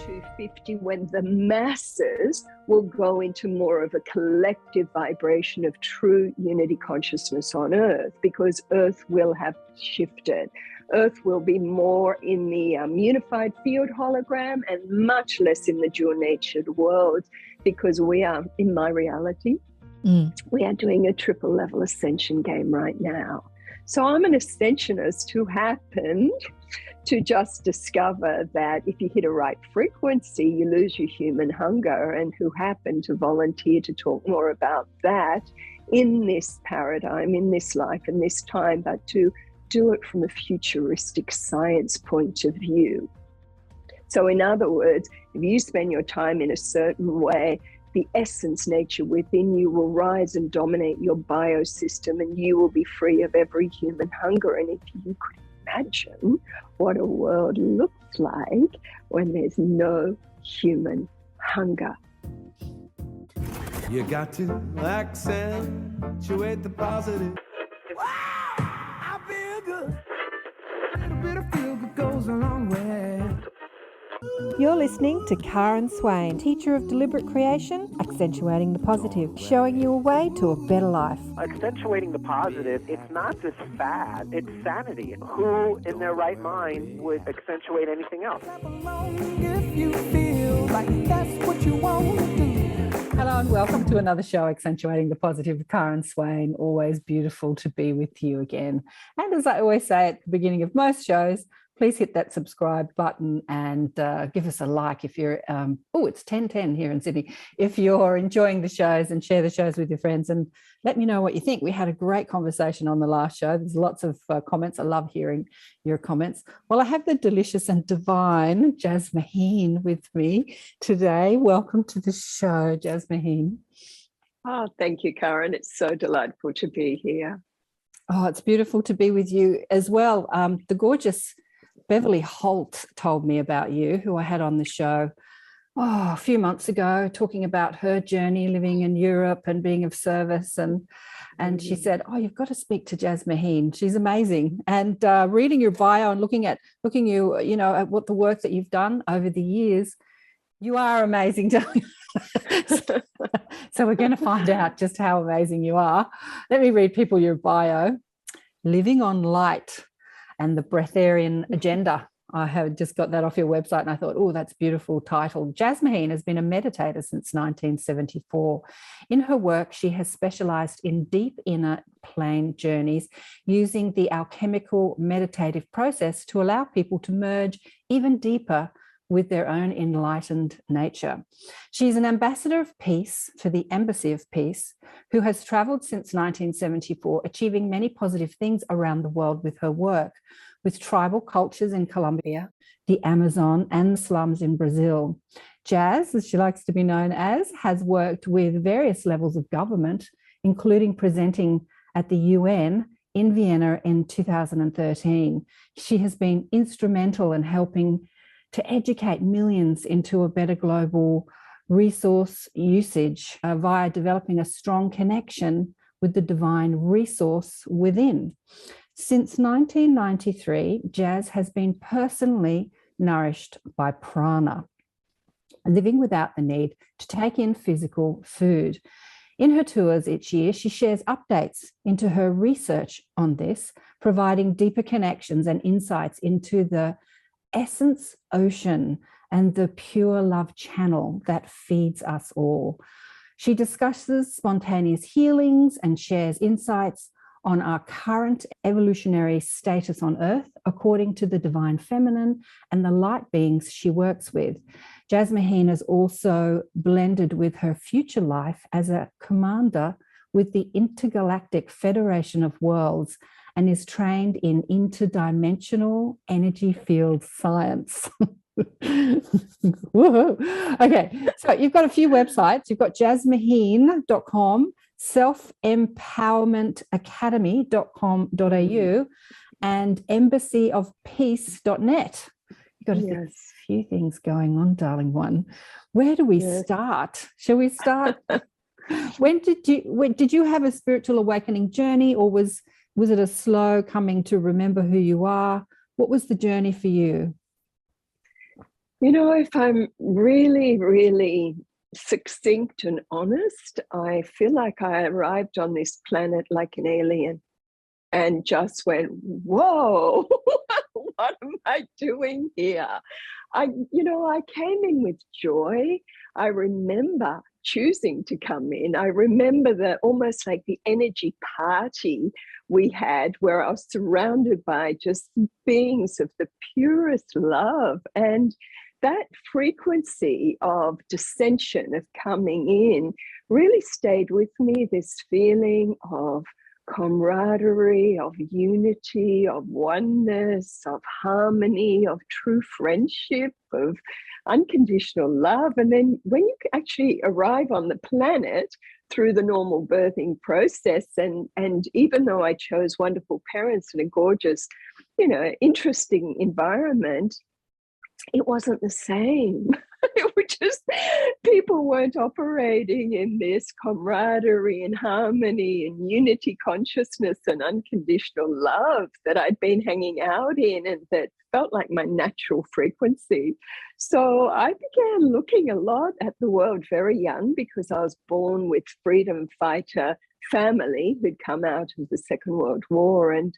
250, when the masses will go into more of a collective vibration of true unity consciousness on Earth, because Earth will have shifted. Earth will be more in the unified field hologram and much less in the dual-natured world, because we are, in my reality, we are doing a triple level ascension game right now. So I'm an ascensionist who happened to just discover that if you hit a right frequency, you lose your human hunger, and who happened to volunteer to talk more about that in this paradigm, in this life, in this time, but to do it from a futuristic science point of view. So in other words, if you spend your time in a certain way, the essence nature within you will rise and dominate your biosystem, and you will be free of every human hunger. And if you could imagine what a world looks like when there's no human hunger. You got to accentuate the positive. Wow, I feel good. A little bit of feel good goes a long way. You're listening to Karen Swain, teacher of deliberate creation, accentuating the positive, showing you a way to a better life. Accentuating the positive, it's not just fad, it's sanity. Who in their right mind would accentuate anything else? If you feel like that's what you want to do. Hello and welcome to another show, Accentuating the Positive with Karen Swain. Always beautiful to be with you again. And as I always say at the beginning of most shows, please hit that subscribe button and give us a like if you're, it's 10:10 here in Sydney. If you're enjoying the shows, and share the shows with your friends and let me know what you think. We had a great conversation on the last show. There's lots of comments. I love hearing your comments. Well, I have the delicious and divine Jasmine with me today. Welcome to the show, Jasmine. Oh, thank you, Karen. It's so delightful to be here. Oh, it's beautiful to be with you as well. The gorgeous Beverly Holt told me about you, who I had on the show a few months ago, talking about her journey living in Europe and being of service. And she said, you've got to speak to Jasmine. She's amazing. And reading your bio and looking at what the work that you've done over the years, you are amazing. So we're going to find out just how amazing you are. Let me read people your bio. Living on light and the Breatharian agenda. I have just got that off your website and I thought, that's a beautiful title. Jasmine has been a meditator since 1974. In her work, she has specialised in deep inner plane journeys using the alchemical meditative process to allow people to merge even deeper with their own enlightened nature. She's an ambassador of peace for the Embassy of Peace, who has travelled since 1974, achieving many positive things around the world with her work, with tribal cultures in Colombia, the Amazon, and the slums in Brazil. Jazz, as she likes to be known as, has worked with various levels of government, including presenting at the UN in Vienna in 2013. She has been instrumental in helping to educate millions into a better global resource usage via developing a strong connection with the divine resource within. Since 1993, Jazz has been personally nourished by Prana, living without the need to take in physical food. In her tours each year, she shares updates into her research on this, providing deeper connections and insights into the essence ocean and the pure love channel that feeds us all. She discusses spontaneous healings and shares insights on our current evolutionary status on Earth according to the divine feminine and the light beings she works with. Jasmine has also blended with her future life as a commander with the Intergalactic Federation of Worlds and is trained in interdimensional energy field science. Whoa. Okay, so you've got a few websites. You've got jasmuheen.com, selfempowermentacademy.com.au, and embassyofpeace.net. You've got a few things going on, darling one. Where do we start? Shall we start? When did you have a spiritual awakening journey, or was it a slow coming to remember who you are? What was the journey for you? You know, if I'm really, really succinct and honest, I feel like I arrived on this planet like an alien and just went, whoa, what am I doing here? I came in with joy. I remember choosing to come in. I remember that almost like the energy party we had where I was surrounded by just beings of the purest love. And that frequency of dissension, of coming in, really stayed with me, this feeling of camaraderie, of unity, of oneness, of harmony, of true friendship, of unconditional love. And then when you actually arrive on the planet through the normal birthing process, and even though I chose wonderful parents and a gorgeous, interesting environment, it wasn't the same. It was just, people weren't operating in this camaraderie and harmony and unity consciousness and unconditional love that I'd been hanging out in and that felt like my natural frequency. So I began looking a lot at the world very young because I was born with freedom fighter family who'd come out of the Second World War. And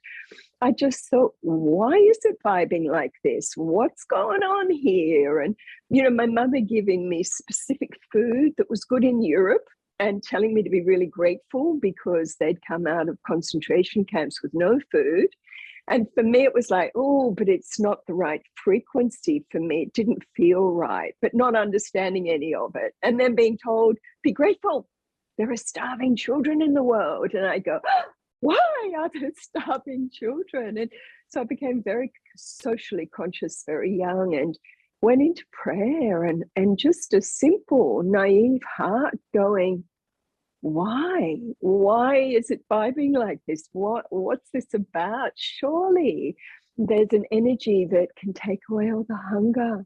I just thought, why is it vibing like this? What's going on here? And, my mother giving me specific food that was good in Europe and telling me to be really grateful because they'd come out of concentration camps with no food. And for me, it was like, oh, but it's not the right frequency for me. It didn't feel right, but not understanding any of it. And then being told, be grateful. There are starving children in the world. And I go, why are there starving children? And so I became very socially conscious very young and went into prayer and just a simple, naive heart going, why? Why is it vibing like this? What's this about? Surely there's an energy that can take away all the hunger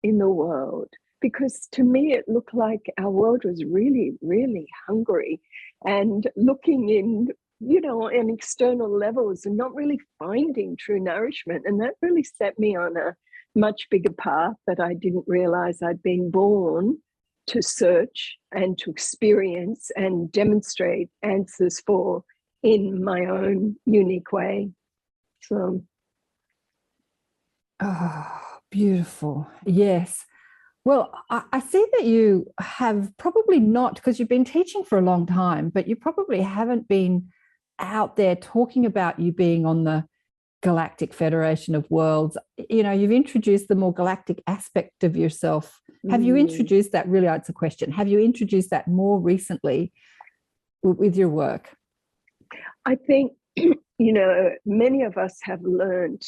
in the world. Because to me, it looked like our world was really, really hungry and looking in, in external levels and not really finding true nourishment. And that really set me on a much bigger path that I didn't realize I'd been born to search and to experience and demonstrate answers for in my own unique way. So. Oh, beautiful. Yes. Well, I see that you have probably not, because you've been teaching for a long time, but you probably haven't been out there talking about you being on the Galactic Federation of Worlds. You've introduced the more galactic aspect of yourself. Have you introduced that? Really, it's a question. Have you introduced that more recently with your work? I think, many of us have learned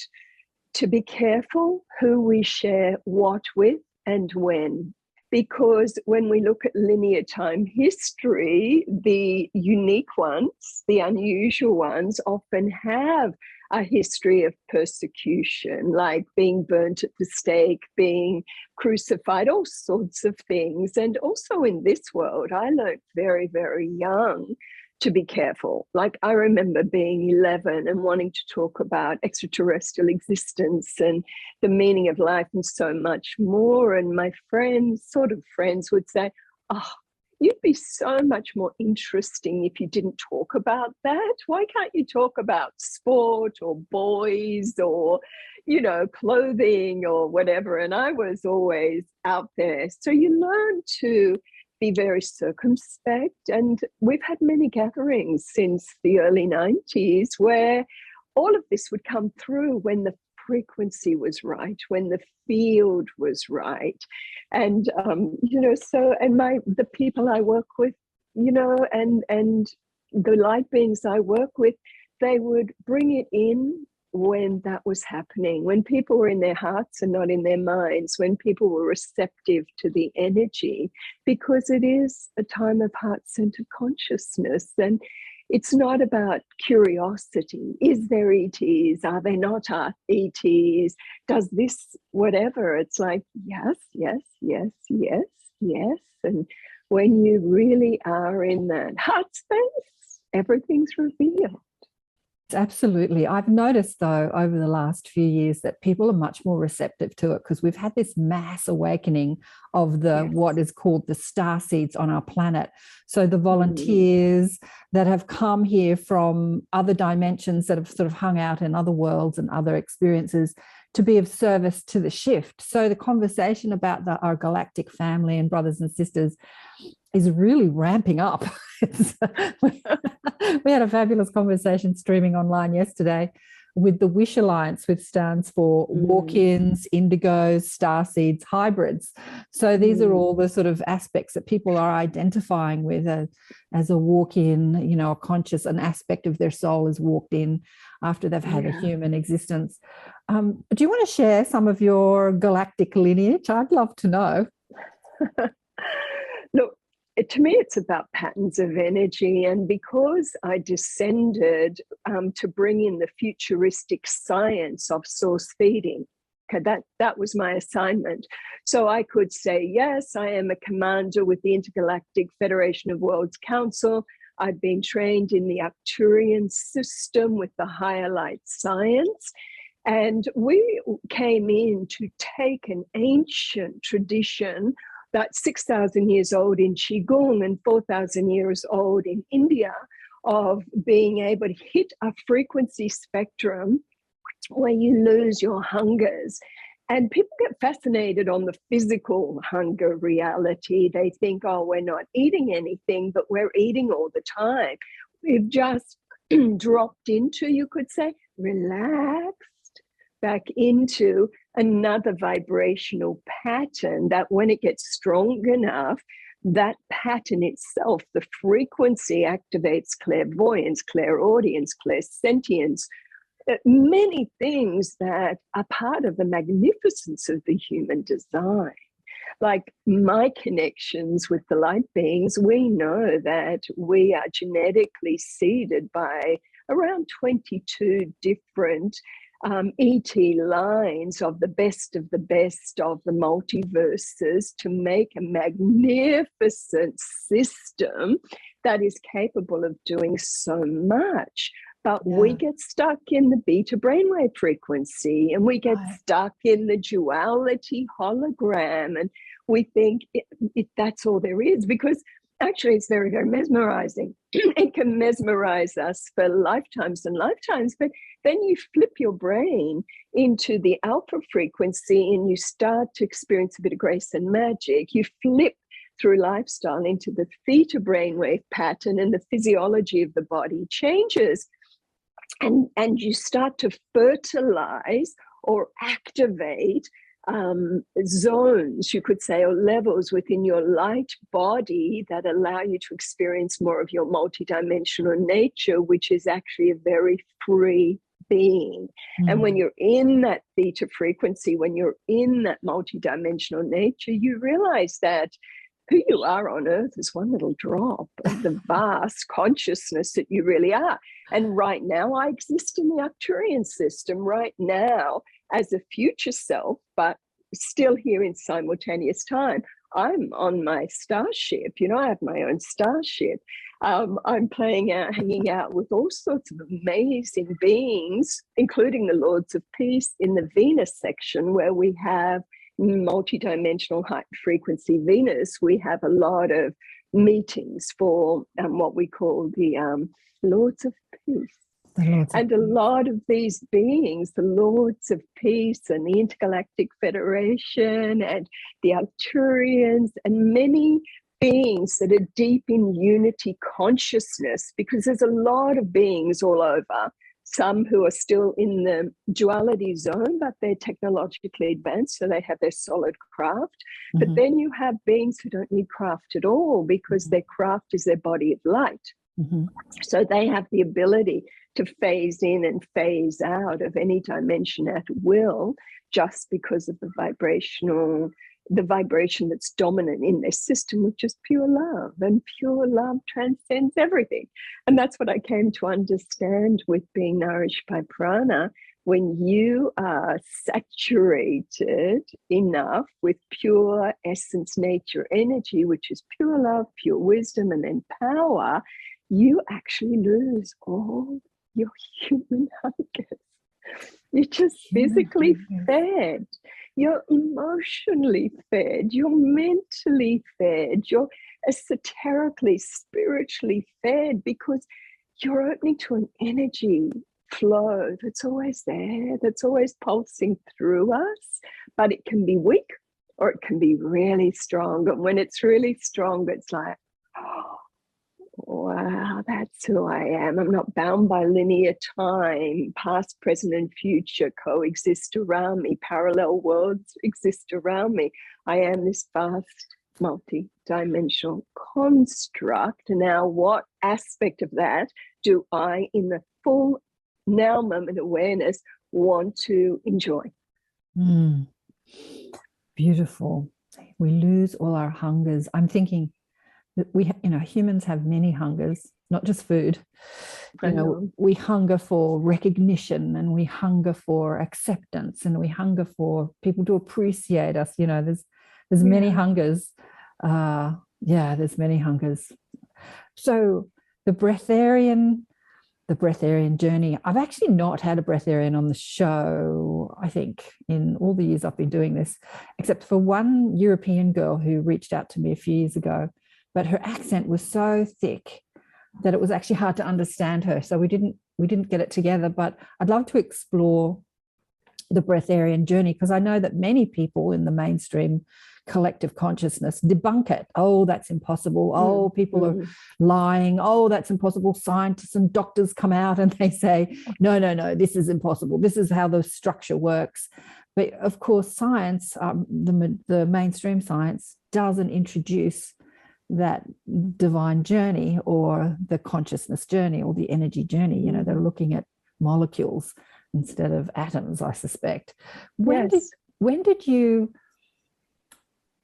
to be careful who we share what with and when. Because when we look at linear time history, the unique ones, the unusual ones, often have a history of persecution, like being burnt at the stake, being crucified, all sorts of things. And also in this world, I learned very, very young to be careful. Like I remember being 11 and wanting to talk about extraterrestrial existence and the meaning of life and so much more. And my friends would say, oh, you'd be so much more interesting if you didn't talk about that. Why can't you talk about sport or boys or, clothing or whatever? And I was always out there. So you learn to be very circumspect. And we've had many gatherings since the early 90s where all of this would come through when the frequency was right, when the field was right. And, and the people I work with, and the light beings I work with, they would bring it in when that was happening, when people were in their hearts and not in their minds, when people were receptive to the energy, because it is a time of heart-centered consciousness. And it's not about curiosity. Is there ETs? Are they not ETs? Does this whatever? It's like, yes, yes, yes, yes, yes. And when you really are in that heart space, everything's revealed. Absolutely. I've noticed, though, over the last few years that people are much more receptive to it because we've had this mass awakening of the what is called the star seeds on our planet. So the volunteers that have come here from other dimensions that have sort of hung out in other worlds and other experiences to be of service to the shift. So the conversation about our galactic family and brothers and sisters is really ramping up. We had a fabulous conversation streaming online yesterday with the Wish Alliance, which stands for walk-ins, indigos, starseeds, hybrids. So these are all the sort of aspects that people are identifying with as a walk-in, you know, a conscious, an aspect of their soul is walked in after they've had a human existence. Do you want to share some of your galactic lineage? I'd love to know. Look, to me, it's about patterns of energy. And because I descended to bring in the futuristic science of source feeding, okay, that was my assignment. So I could say, yes, I am a commander with the Intergalactic Federation of Worlds Council. I've been trained in the Arcturian system with the higher light science. And we came in to take an ancient tradition that's 6,000 years old in Qigong and 4,000 years old in India, of being able to hit a frequency spectrum where you lose your hungers. And people get fascinated on the physical hunger reality. They think, oh, we're not eating anything, but we're eating all the time. We've just dropped into, you could say, relaxed back into another vibrational pattern that when it gets strong enough, that pattern itself, the frequency, activates clairvoyance, clairaudience, clairsentience, many things that are part of the magnificence of the human design. Like my connections with the light beings, we know that we are genetically seeded by around 22 different ET lines of the best of the multiverses to make a magnificent system that is capable of doing so much. But we get stuck in the beta brainwave frequency, and we get stuck in the duality hologram, and we think that's all there is, because actually it's very, very mesmerizing. It can mesmerize us for lifetimes and lifetimes, but then you flip your brain into the alpha frequency and you start to experience a bit of grace and magic. You flip through lifestyle into the theta brainwave pattern, and the physiology of the body changes. And you start to fertilize or activate zones, you could say, or levels within your light body that allow you to experience more of your multidimensional nature, which is actually a very free being. And when you're in that theta frequency, when you're in that multidimensional nature, you realize that who you are on earth is one little drop of the vast consciousness that you really are. And right now I exist in the Arcturian system right now as a future self, but still here in simultaneous time. I'm on my starship, you know, I have my own starship. I'm playing out, hanging out with all sorts of amazing beings, including the Lords of Peace in the Venus section, where we have multidimensional high frequency Venus. We have a lot of meetings for what we call the Lords of Peace. And a lot of these beings, the Lords of Peace and the Intergalactic Federation and the Arcturians and many beings that are deep in unity consciousness, because there's a lot of beings all over, some who are still in the duality zone, but they're technologically advanced, so they have their solid craft. But then you have beings who don't need craft at all, because their craft is their body of light. So they have the ability to phase in and phase out of any dimension at will, just because of the vibration that's dominant in their system, which is pure love, and pure love transcends everything. And that's what I came to understand with being nourished by prana. When you are saturated enough with pure essence, nature, energy, which is pure love, pure wisdom, and then power, you actually lose all your human hunger. You're just physically fed. You're emotionally fed. You're mentally fed. You're esoterically, spiritually fed, because you're opening to an energy flow that's always there, that's always pulsing through us, but it can be weak or it can be really strong. And when it's really strong, it's like, oh, wow, that's who I am. I'm not bound by linear time. Past, present, and future coexist around me. Parallel worlds exist around me. I am this vast, multi-dimensional construct. Now, what aspect of that do I, in the full now moment awareness, want to enjoy? Beautiful. We lose all our hungers. I'm thinking that humans have many hungers, not just food. We hunger for recognition, and we hunger for acceptance, and we hunger for people to appreciate us. There's many hungers. There's many hungers. So the Breatharian journey. I've actually not had a Breatharian on the show, I think, in all the years I've been doing this, except for one European girl who reached out to me a few years ago. But her accent was so thick that it was actually hard to understand her. So we didn't get it together. But I'd love to explore the Breatharian journey, because I know that many people in the mainstream collective consciousness debunk it. Oh, that's impossible. Oh, people are lying. Oh, that's impossible. Scientists and doctors come out and they say, no, this is impossible. This is how the structure works. But of course, science, the mainstream science, doesn't introduce that divine journey or the consciousness journey or the energy journey. They're looking at molecules instead of atoms, I suspect. When did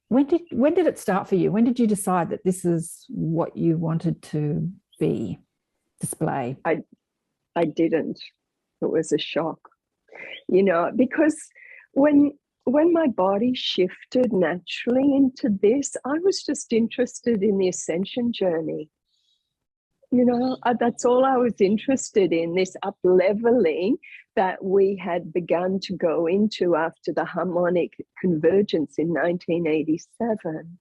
it start for you? When did you decide that this is what you wanted to display? I didn't. It was a shock, because when my body shifted naturally into this, I was just interested in the Ascension journey. That's all I was interested in, this up-leveling that we had begun to go into after the harmonic convergence in 1987,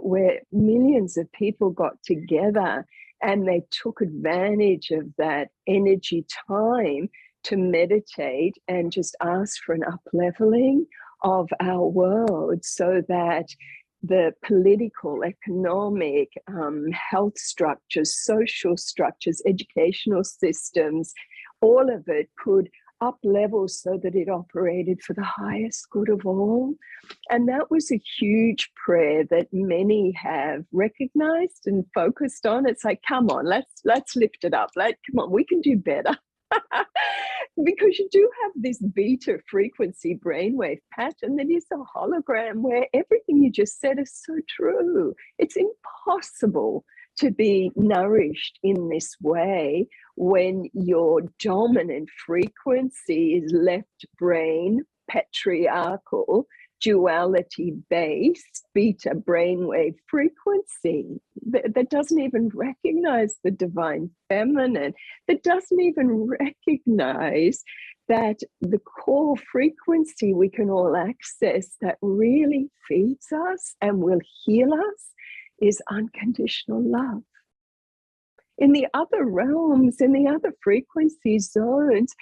where millions of people got together and they took advantage of that energy time to meditate and just ask for an up-leveling of our world, so that the political, economic, health structures, social structures, educational systems, all of it could up level so that it operated for the highest good of all. And that was a huge prayer that many have recognized and focused on. It's like, come on, let's lift it up. Come on, we can do better. Because you do have this beta frequency brainwave pattern that is a hologram, where everything you just said is so true. It's impossible to be nourished in this way when your dominant frequency is left brain, patriarchal, duality-based beta brainwave frequency that doesn't even recognize the divine feminine, that doesn't even recognize that the core frequency we can all access that really feeds us and will heal us is unconditional love. In the other realms, in the other frequency zones,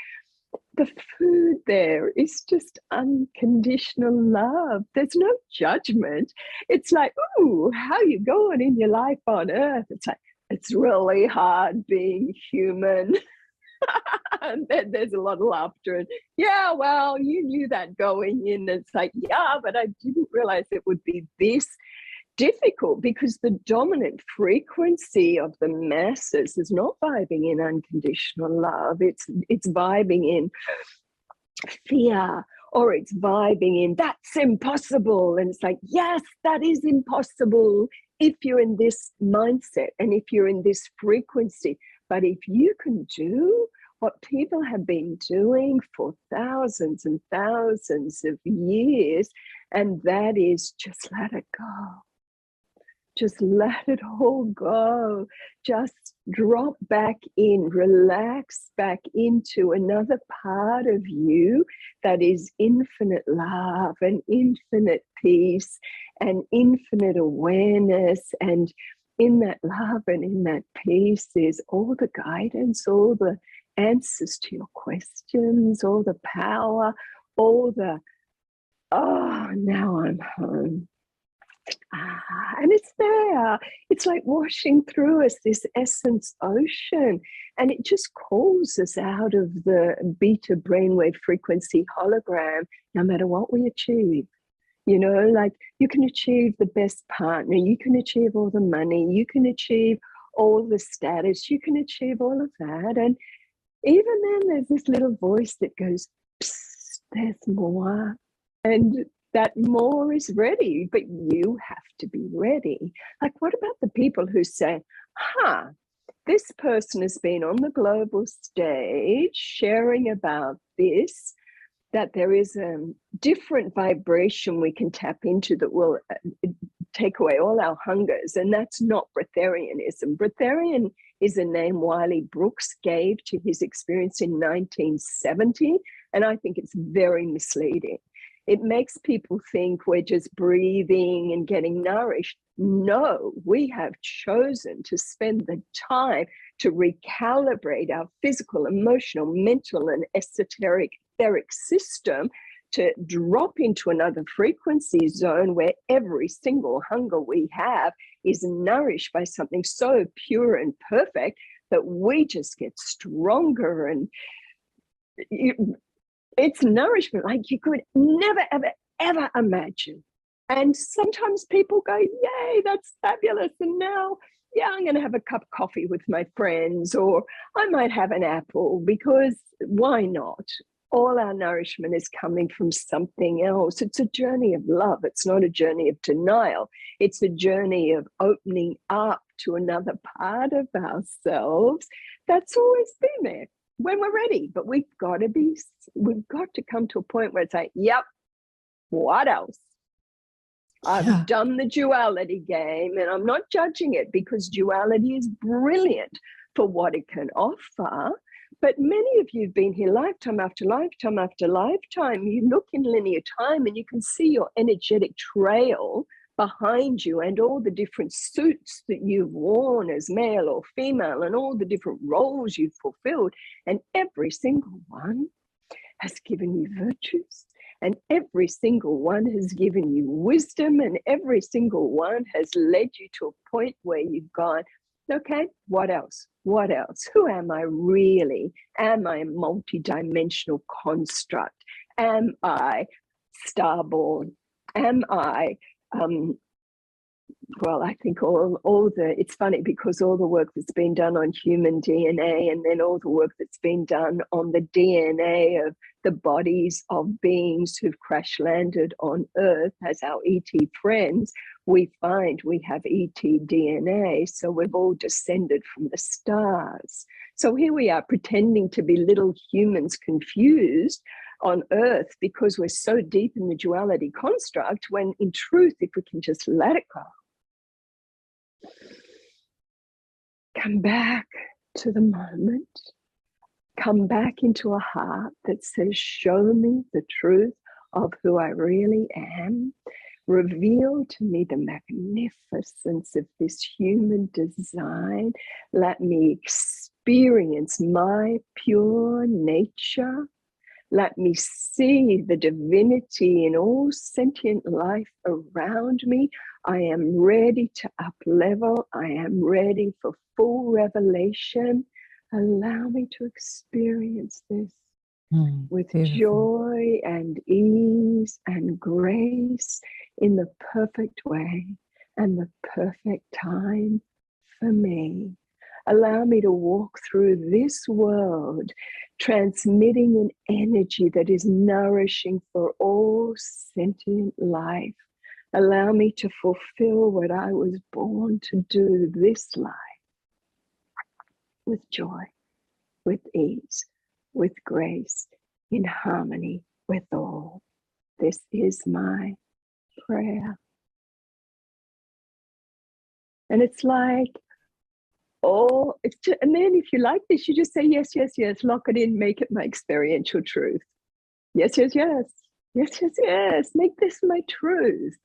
the food there is just unconditional love. There's no judgment. It's like, ooh, how you going in your life on earth? It's like, it's really hard being human. And then there's a lot of laughter. And yeah, well, you knew that going in. It's like, yeah, but I didn't realize it would be this difficult, because the dominant frequency of the masses is not vibing in unconditional love. It's vibing in fear, or it's vibing in that's impossible. And it's like, yes, that is impossible if you're in this mindset and if you're in this frequency. But if you can do what people have been doing for thousands and thousands of years, and that is just let it go. just let it all go. Just drop back in, relax back into another part of you that is infinite love and infinite peace and infinite awareness. And in that love and in that peace is all the guidance, all the answers to your questions, all the power, all the, oh, now I'm home. And it's there. It's like washing through us, this essence ocean. And it just calls us out of the beta brainwave frequency hologram, no matter what we achieve. You know, like you can achieve the best partner, you can achieve all the money, you can achieve all the status, you can achieve all of that. And even then, there's this little voice that goes, psst, there's more. And that more is ready, but you have to be ready. Like, what about the people who say, this person has been on the global stage sharing about this, that there is a different vibration we can tap into that will take away all our hungers. And that's not Breatharianism. Breatharian is a name Wiley Brooks gave to his experience in 1970. And I think it's very misleading. It makes people think we're just breathing and getting nourished. No, we have chosen to spend the time to recalibrate our physical, emotional, mental, and esoteric etheric system to drop into another frequency zone where every single hunger we have is nourished by something so pure and perfect that we just get stronger. And it's nourishment like you could never, ever, ever imagine. And sometimes people go, yay, that's fabulous. And now, yeah, I'm going to have a cup of coffee with my friends, or I might have an apple, because why not? All our nourishment is coming from something else. It's a journey of love. It's not a journey of denial. It's a journey of opening up to another part of ourselves that's always been there when we're ready. But we've got to come to a point where it's like, yep, what else? I've done the duality game, and I'm not judging it, because duality is brilliant for what it can offer. But many of you have been here lifetime after lifetime after lifetime. You look in linear time and you can see your energetic trail behind you, and all the different suits that you've worn as male or female, and all the different roles you've fulfilled. And every single one has given you virtues, and every single one has given you wisdom, and every single one has led you to a point where you've gone, okay, what else? What else? Who am I really? Am I a multidimensional construct? Am I starborn? Am I, well, I think it's funny, because all the work that's been done on human DNA, and then all the work that's been done on the DNA of the bodies of beings who've crash landed on Earth as our ET friends, we find we have ET DNA. So we've all descended from the stars. So here we are pretending to be little humans confused on Earth because we're so deep in the duality construct, when in truth, if we can just let it go, come back to the moment, come back into a heart that says, show me the truth of who I really am. Reveal to me the magnificence of this human design. Let me experience my pure nature. Let me see the divinity in all sentient life around me. I am ready to up level. I am ready for full revelation. Allow me to experience this with beautiful. joy and ease and grace, in the perfect way and the perfect time for me. Allow me to walk through this world, transmitting an energy that is nourishing for all sentient life. Allow me to fulfill what I was born to do this life, with joy, with ease, with grace, in harmony with all. This is my prayer. And it's like, oh, it's just, and then if you like this, you just say yes, yes, yes, lock it in, make it my experiential truth. Yes, yes, yes, yes, yes, yes, make this my truth.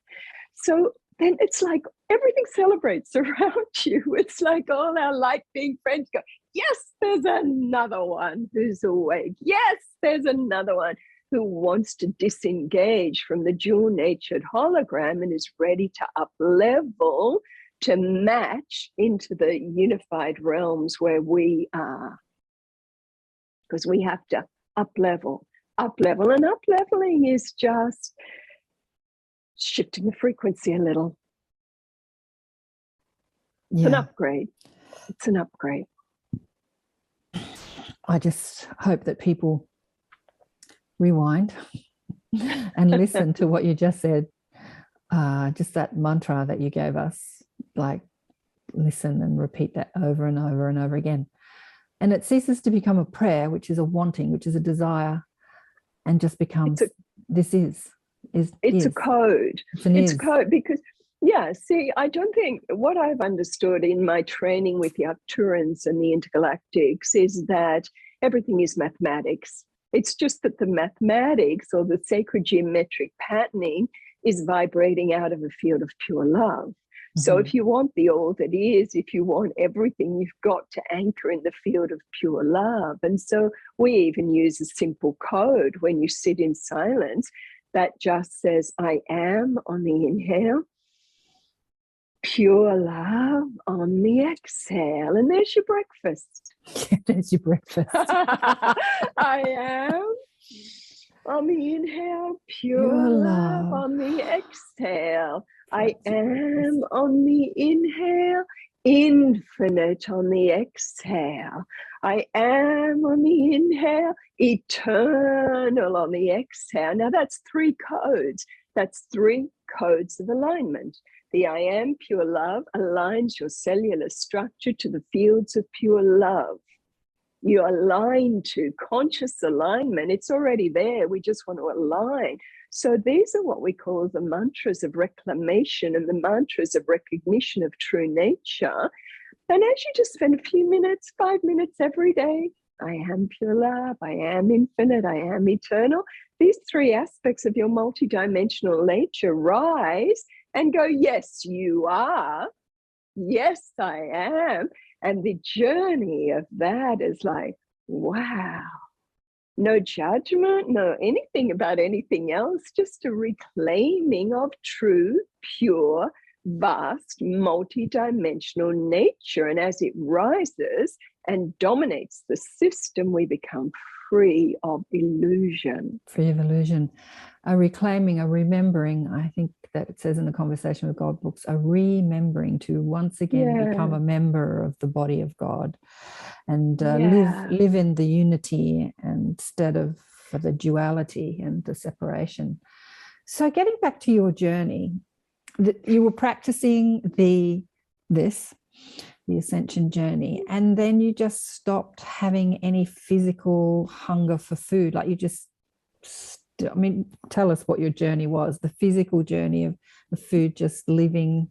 So then it's like everything celebrates around you. It's like all our light being friends go, yes, there's another one who's awake. Yes, there's another one who wants to disengage from the dual-natured hologram and is ready to up-level to match into the unified realms where we are. Because we have to up-level. And up-leveling is just shifting the frequency a little. It's an upgrade. It's an upgrade. I just hope that people rewind and listen to what you just said. Just that mantra that you gave us, like listen and repeat that over and over and over again. And it ceases to become a prayer, which is a wanting, which is a desire, and just becomes this is. It's a code. It's a code because, yeah, see, I don't think what I've understood in my training with the Arcturans and the Intergalactics is that everything is mathematics. It's just that the mathematics or the sacred geometric patterning is vibrating out of a field of pure love. So if you want the all that is, if you want everything, you've got to anchor in the field of pure love. And so we even use a simple code when you sit in silence that just says, I am on the inhale, pure love on the exhale. And there's your breakfast. There's your breakfast. I am on the inhale, pure love on the exhale. I am on the inhale, infinite on the exhale. I am on the inhale, eternal on the exhale. Now that's 3 codes. That's 3 codes of alignment. The I am pure love aligns your cellular structure to the fields of pure love. You align to conscious alignment. It's already there. We just want to align. So these are what we call the mantras of reclamation and the mantras of recognition of true nature. And as you just spend a few minutes, 5 minutes every day, I am pure love, I am infinite, I am eternal. These 3 aspects of your multidimensional nature rise and go, yes, you are. Yes, I am. And the journey of that is like, wow. No judgment, no anything about anything else, just a reclaiming of true, pure, vast, multidimensional nature. And as it rises and dominates the system, we become free of illusion. Free of illusion. A reclaiming, a remembering, I think that it says in the Conversation with God books, a remembering to once again become a member of the body of God and live in the unity instead of the duality and the separation. So getting back to your journey, you were practicing the Ascension journey, and then you just stopped having any physical hunger for food. Like you just, I mean, tell us what your journey was, the physical journey of the food, just living.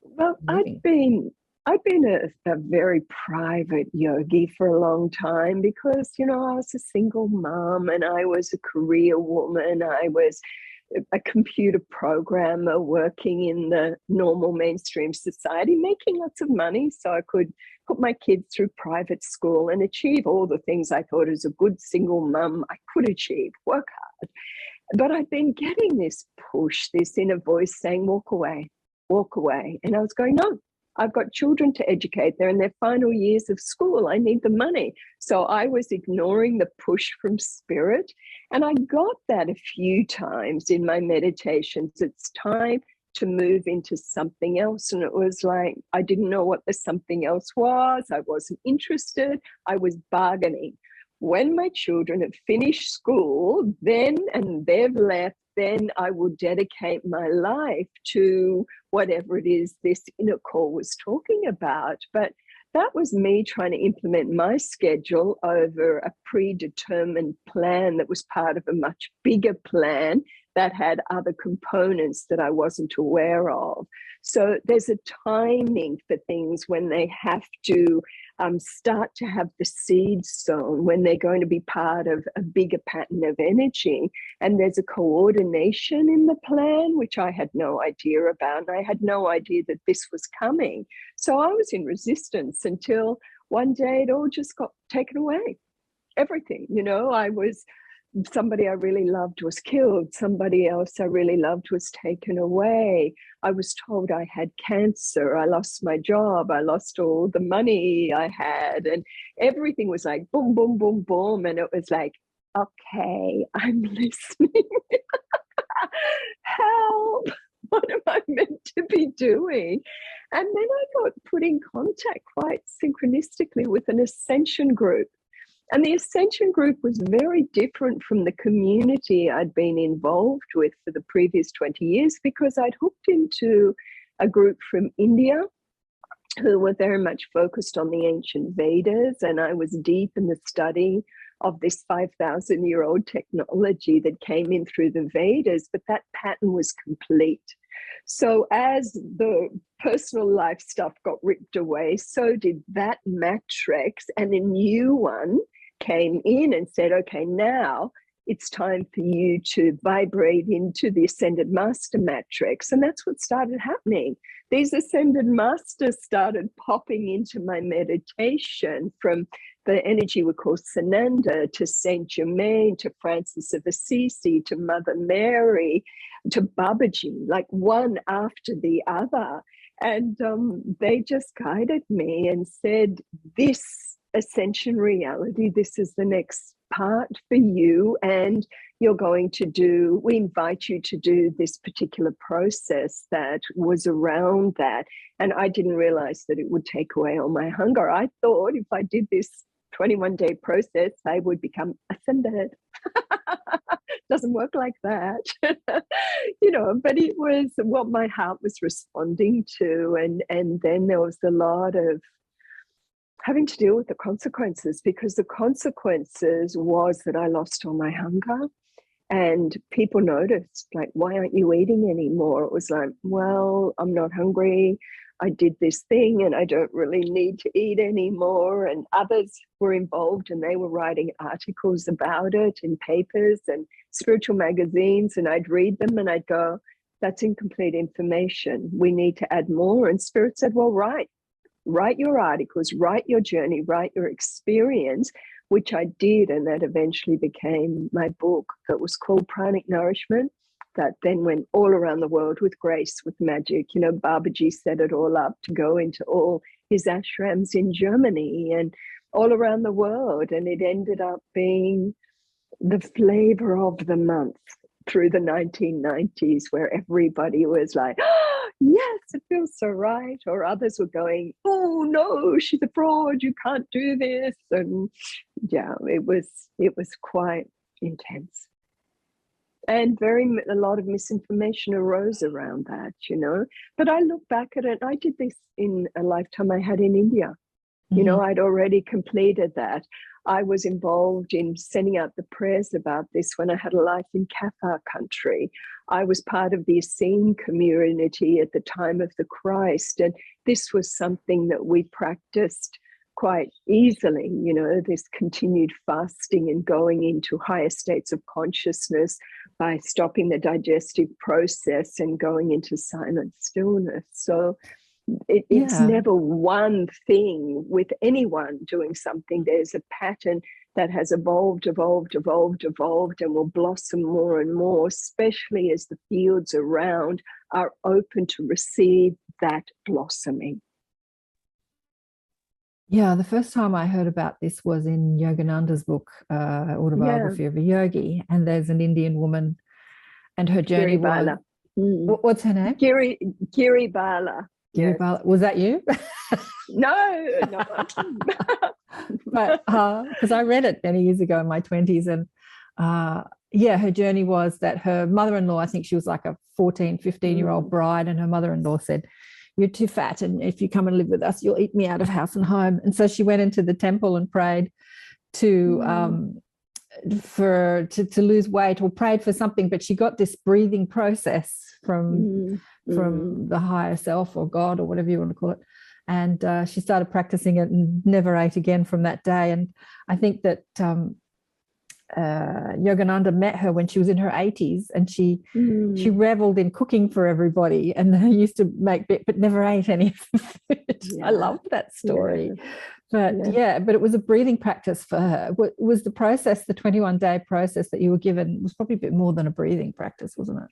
Well, I'd been a very private yogi for a long time because, you know, I was a single mom and I was a career woman. I was a computer programmer working in the normal mainstream society, making lots of money so I could put my kids through private school and achieve all the things I thought as a good single mum I could achieve, work hard. But I've been getting this push, this inner voice saying, walk away, walk away. And I was going, no, I've got children to educate. They're in their final years of school. I need the money. So I was ignoring the push from spirit. And I got that a few times in my meditations. It's time to move into something else. And it was like, I didn't know what the something else was. I wasn't interested. I was bargaining. When my children have finished school, then, and they've left, then I will dedicate my life to whatever it is this inner call was talking about. But that was me trying to implement my schedule over a predetermined plan that was part of a much bigger plan that had other components that I wasn't aware of. So there's a timing for things when they have to start to have the seeds sown, when they're going to be part of a bigger pattern of energy. And there's a coordination in the plan, which I had no idea about. And I had no idea that this was coming. So I was in resistance until one day it all just got taken away. Everything, somebody I really loved was killed. Somebody else I really loved was taken away. I was told I had cancer. I lost my job. I lost all the money I had. And everything was like boom, boom, boom, boom. And it was like, okay, I'm listening. Help. What am I meant to be doing? And then I got put in contact quite synchronistically with an Ascension group. And the Ascension group was very different from the community I'd been involved with for the previous 20 years, because I'd hooked into a group from India who were very much focused on the ancient Vedas. And I was deep in the study of this 5,000-year-old technology that came in through the Vedas, but that pattern was complete. So as the personal life stuff got ripped away, so did that matrix, and a new one came in and said, okay, now it's time for you to vibrate into the Ascended Master matrix. And that's what started happening. These Ascended Masters started popping into my meditation, from the energy we call Sananda to Saint Germain to Francis of Assisi to Mother Mary to Babaji, like one after the other. And they just guided me and said, this Ascension reality, this is the next part for you, and you're going to do, we invite you to do this particular process that was around that. And I didn't realize that it would take away all my hunger. I thought if I did this 21-day process, I would become ascended. Doesn't work like that. But it was what my heart was responding to. And then there was a lot of having to deal with the consequences, because the consequences was that I lost all my hunger. And people noticed, like, why aren't you eating anymore? It was like, well, I'm not hungry. I did this thing and I don't really need to eat anymore. And others were involved and they were writing articles about it in papers and spiritual magazines. And I'd read them and I'd go, that's incomplete information. We need to add more. And Spirit said, well, write your articles, write your journey, write your experience, which I did. And that eventually became my book that was called Pranic Nourishment, that then went all around the world with grace, with magic. Babaji set it all up to go into all his ashrams in Germany and all around the world. And it ended up being the flavor of the month through the 1990s, where everybody was like, oh, yes, it feels so right. Or others were going, oh no, she's a fraud, you can't do this. And yeah, it was quite intense. And a lot of misinformation arose around that, But I look back at it, I did this in a lifetime I had in India. Mm-hmm. I'd already completed that. I was involved in sending out the prayers about this when I had a life in Cathar country. I was part of the Essene community at the time of the Christ. And this was something that we practiced quite easily, this continued fasting and going into higher states of consciousness by stopping the digestive process and going into silent stillness. So it's never one thing with anyone doing something. There's a pattern that has evolved, and will blossom more and more, especially as the fields around are open to receive that blossoming. Yeah, the first time I heard about this was in Yogananda's book, Autobiography of a Yogi, and there's an Indian woman, and her journey was... What's her name? Giri Bala. Giri Bala. Was that you? No. But because I read it many years ago in my 20s, and her journey was that her mother-in-law, I think she was like a 14, 15-year-old bride, and her mother-in-law said, you're too fat, and if you come and live with us, you'll eat me out of house and home. And so she went into the temple and prayed to to lose weight, or prayed for something, but she got this breathing process from the higher self or God or whatever you want to call it. And she started practicing it and never ate again from that day. And I think that Yogananda met her when she was in her 80s, and she reveled in cooking for everybody, and they used to make but never ate any of the food. Yeah. I loved that story. Yeah. But it was a breathing practice for her. Was the process, the 21-day process that you were given, was probably a bit more than a breathing practice, wasn't it?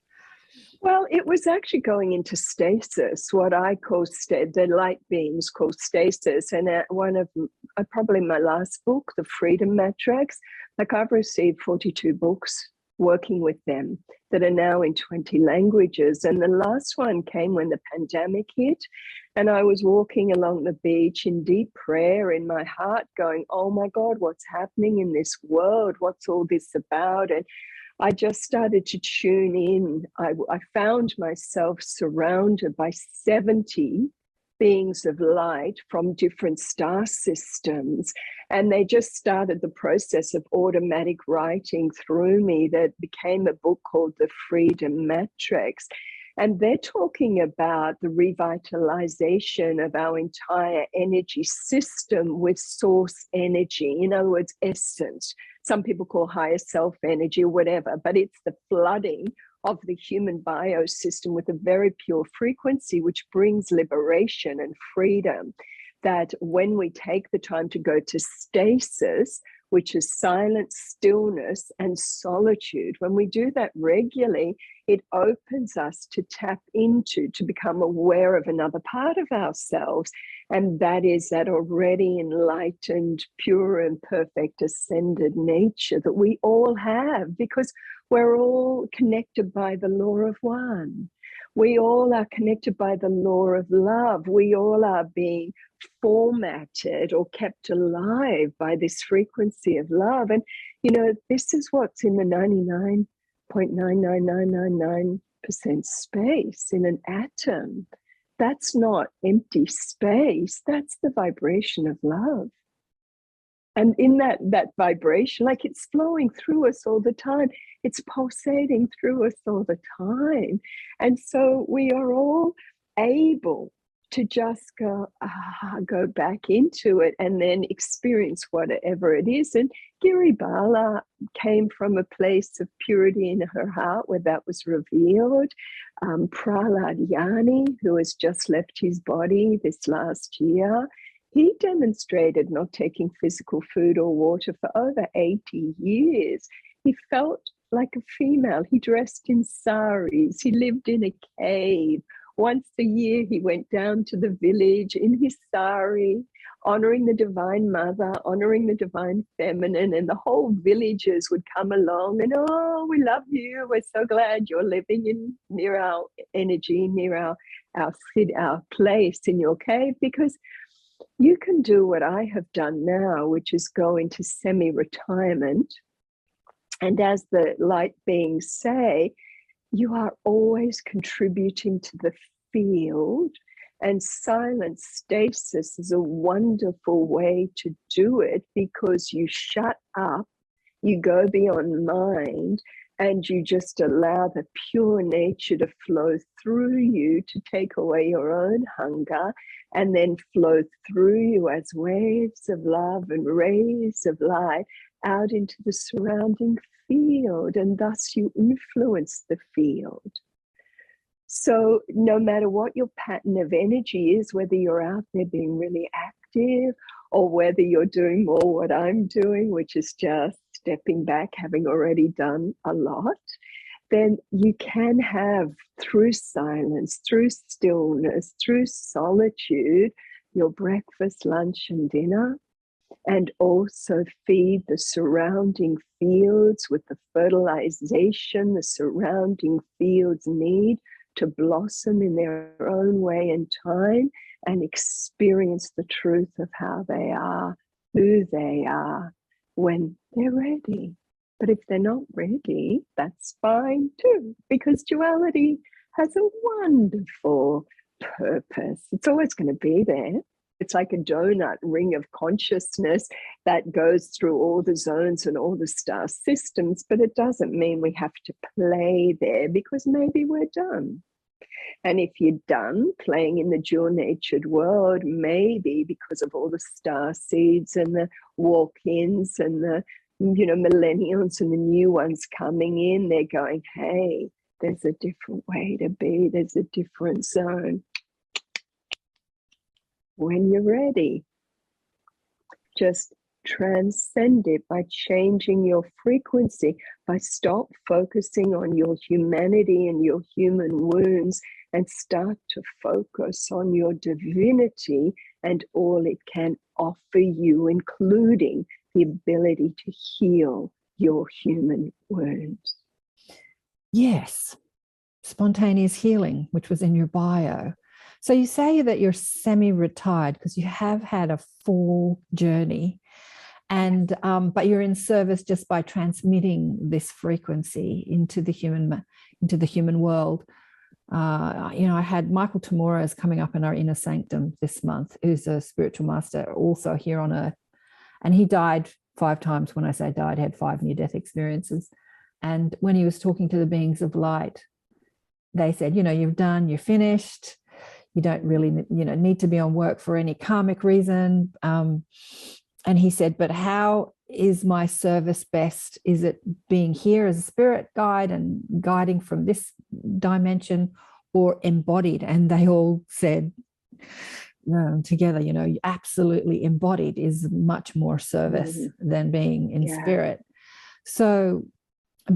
Well, it was actually going into stasis, what I call the light beings call stasis. And one of probably my last book, The Freedom Matrix, like I've received 42 books working with them that are now in 20 languages. And the last one came when the pandemic hit. And I was walking along the beach in deep prayer in my heart going, oh my God, what's happening in this world? What's all this about? And I just started to tune in. I found myself surrounded by 70 beings of light from different star systems. And they just started the process of automatic writing through me that became a book called The Freedom Matrix. And they're talking about the revitalization of our entire energy system with source energy, in other words, essence. Some people call higher self energy or whatever, but it's the flooding of the human biosystem with a very pure frequency, which brings liberation and freedom. That when we take the time to go to stasis, which is silence, stillness, and solitude, when we do that regularly, it opens us to tap into, to become aware of another part of ourselves. And that is that already enlightened, pure and perfect ascended nature that we all have, because we're all connected by the law of one. We all are connected by the law of love. We all are being formatted or kept alive by this frequency of love. And, you know, this is what's in the 99.99999% space in an atom. That's not empty space. That's the vibration of love. And in that vibration, like it's flowing through us all the time. It's pulsating through us all the time. And so we are all able to just go back into it and then experience whatever it is. And Giri Bala came from a place of purity in her heart where that was revealed. Prahlad Yani, who has just left his body this last year, he demonstrated not taking physical food or water for over 80 years. He felt like a female. He dressed in saris. He lived in a cave. Once a year, he went down to the village in his sari, honoring the Divine Mother, honoring the Divine Feminine, and the whole villagers would come along and, oh, we love you. We're so glad you're living in near our energy, near our place in your cave, because you can do what I have done now, which is go into semi-retirement. And as the light beings say, you are always contributing to the field, and silent stasis is a wonderful way to do it, because you shut up, you go beyond mind, and you just allow the pure nature to flow through you to take away your own hunger, and then flow through you as waves of love and rays of light out into the surrounding field, and thus you influence the field. So no matter what your pattern of energy is, whether you're out there being really active or whether you're doing more what I'm doing, which is just stepping back, having already done a lot, then you can have, through silence, through stillness, through solitude, your breakfast, lunch, and dinner, and also feed the surrounding fields with the fertilization the surrounding fields need to blossom in their own way and time, and experience the truth of how they are, who they are, when they're ready. But if they're not ready, that's fine too, because duality has a wonderful purpose. It's always going to be there. it's like a donut ring of consciousness that goes through all the zones and all the star systems, but it doesn't mean we have to play there, because maybe we're done. And if you're done playing in the dual-natured world, maybe because of all the star seeds and the walk-ins and the, you know, millennials and the new ones coming in, they're going, hey, there's a different way to be. There's a different zone. When you're ready, just transcend it by changing your frequency, by stop focusing on your humanity and your human wounds and start to focus on your divinity and all it can offer you, including the ability to heal your human wounds. Yes, spontaneous healing, which was in your bio. So you say that you're semi-retired because you have had a full journey, and but you're in service just by transmitting this frequency into the human world. You know, I had Michael Tamura is coming up in our inner sanctum this month, who's a spiritual master also here on earth, and he died 5 times. When I say died, had 5 near-death experiences. And when he was talking to the beings of light, they said, you know, you've done, you're finished. You don't really, you know, need to be on work for any karmic reason. And he said, but how is my service best? Is it being here as a spirit guide and guiding from this dimension, or embodied? And they all said, no, together, you know, absolutely embodied is much more service than being in spirit. So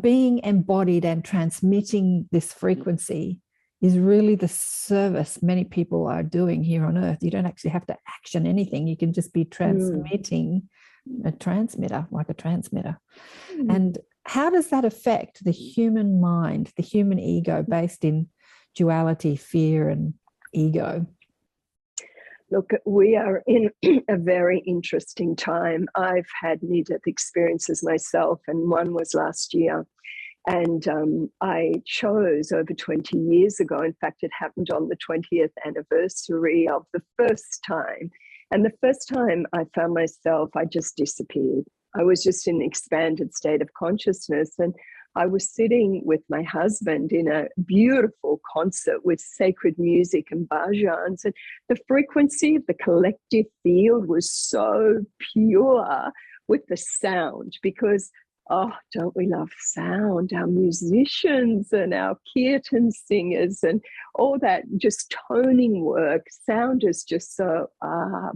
being embodied and transmitting this frequency is really the service many people are doing here on earth. You don't actually have to action anything. You can just be transmitting a transmitter, like a transmitter. And how does that affect the human mind, the human ego, based in duality, fear, and ego? Look, we are in a very interesting time. I've had near-death experiences myself, and one was last year. And I chose over 20 years ago, in fact, it happened on the 20th anniversary of the first time. And the first time I found myself, I just disappeared. I was just in an expanded state of consciousness. And I was sitting with my husband in a beautiful concert with sacred music and bhajans. And the frequency of the collective field was so pure with the sound, because oh, don't we love sound? Our musicians and our kirtan singers and all that just toning work. Sound is just so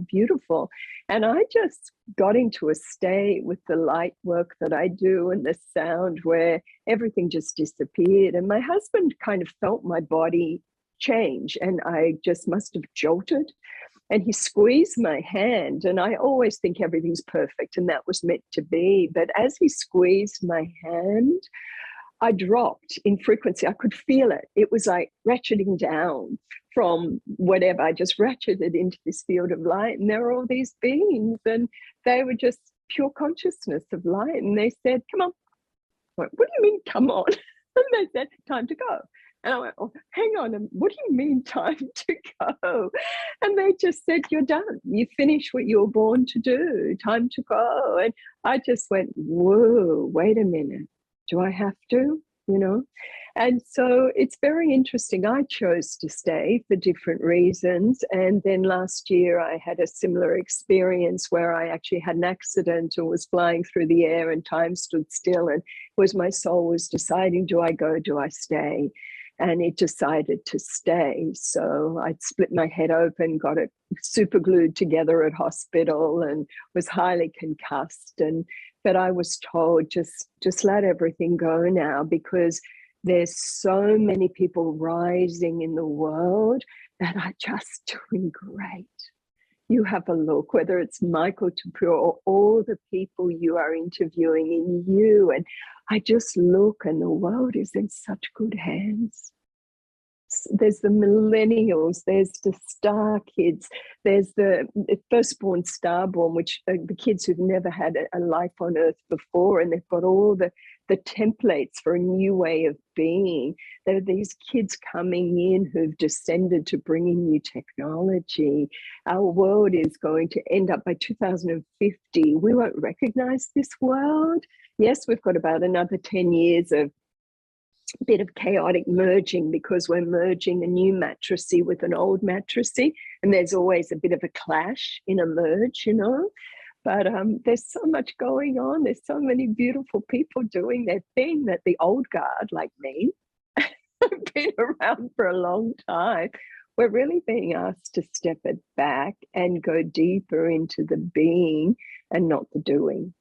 beautiful. And I just got into a state with the light work that I do and the sound where everything just disappeared. And my husband kind of felt my body change, and I just must have jolted. And he squeezed my hand, and I always think everything's perfect, and that was meant to be. But as he squeezed my hand, I dropped in frequency. I could feel it. It was like ratcheting down from whatever. I just ratcheted into this field of light, and there were all these beings, and they were just pure consciousness of light. And they said, come on. I went, what do you mean, come on? And they said, time to go. And I went, oh, hang on, what do you mean time to go? And they just said, you're done. You finished what you were born to do. Time to go. And I just went, whoa, wait a minute. Do I have to? You know? And so it's very interesting. I chose to stay for different reasons. And then last year I had a similar experience where I actually had an accident and was flying through the air and time stood still. And it was my soul was deciding, do I go, do I stay? And it decided to stay. So I'd split my head open, got it super glued together at hospital, and was highly concussed. But I was told, just let everything go now, because there's so many people rising in the world that are just doing great. You have a look, whether it's Michael Tapur or all the people you are interviewing in you. And I just look, and the world is in such good hands. There's the millennials, there's the star kids, there's the firstborn, starborn, which are the kids who've never had a life on earth before, and they've got all the the templates for a new way of being. There are these kids coming in who've descended to bring in new technology. Our world is going to end up by 2050. We won't recognize this world. Yes, we've got about another 10 years of a bit of chaotic merging, because we're merging a new matrixy with an old matrixy, and there's always a bit of a clash in a merge, you know. But there's so much going on. There's so many beautiful people doing their thing that the old guard, like me, have been around for a long time. We're really being asked to step it back and go deeper into the being and not the doing.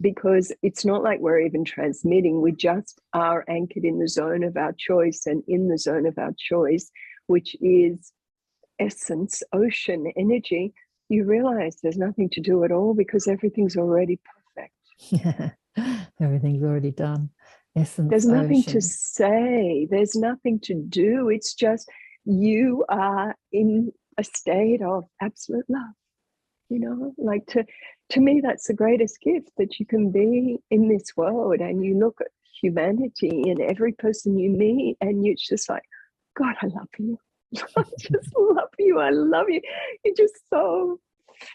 Because it's not like we're even transmitting. We just are anchored in the zone of our choice, and in the zone of our choice, which is essence, ocean, energy, you realize there's nothing to do at all, because everything's already perfect. Everything's already done. Essence, there's nothing ocean. to say. There's nothing to do. It's just you are in a state of absolute love. You know, like to me, that's the greatest gift, that you can be in this world and you look at humanity and every person you meet, and it's just like, God, I love you. I just love you. I love you.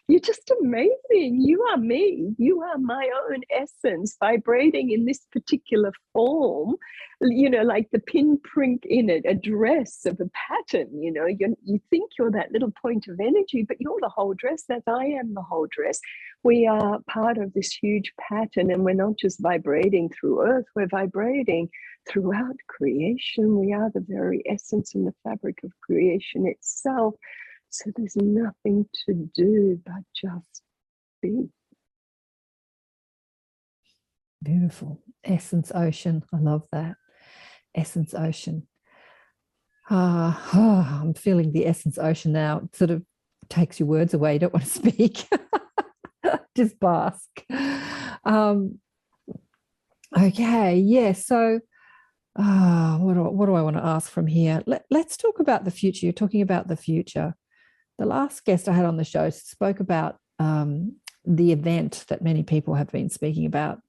You're just amazing. You are me. You are my own essence vibrating in this particular form, you know, like the pinprick in a dress of a pattern. You know, you think you're that little point of energy, but you're the whole dress. That I am the whole dress. We are part of this huge pattern, and we're not just vibrating through earth, we're vibrating throughout creation. We are the very essence and the fabric of creation itself. So there's nothing to do but just be. Beautiful. Essence ocean. I love that. Essence ocean. I'm feeling the essence ocean now. It sort of takes your words away. You don't want to speak. Just bask. Okay. Yeah. So what do I want to ask from here? Let's talk about the future. You're talking about the future. The last guest I had on the show spoke about the event that many people have been speaking about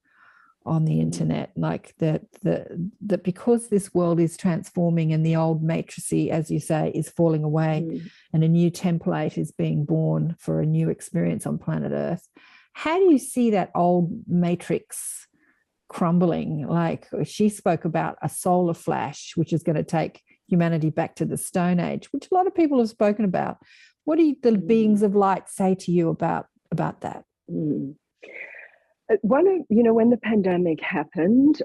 on the internet, like that because this world is transforming and the old matrixy, as you say, is falling away, and a new template is being born for a new experience on planet Earth. How do you see that old matrix crumbling? Like, she spoke about a solar flash, which is going to take humanity back to the Stone Age, which a lot of people have spoken about. What do the beings of light say to you about that? When the pandemic happened,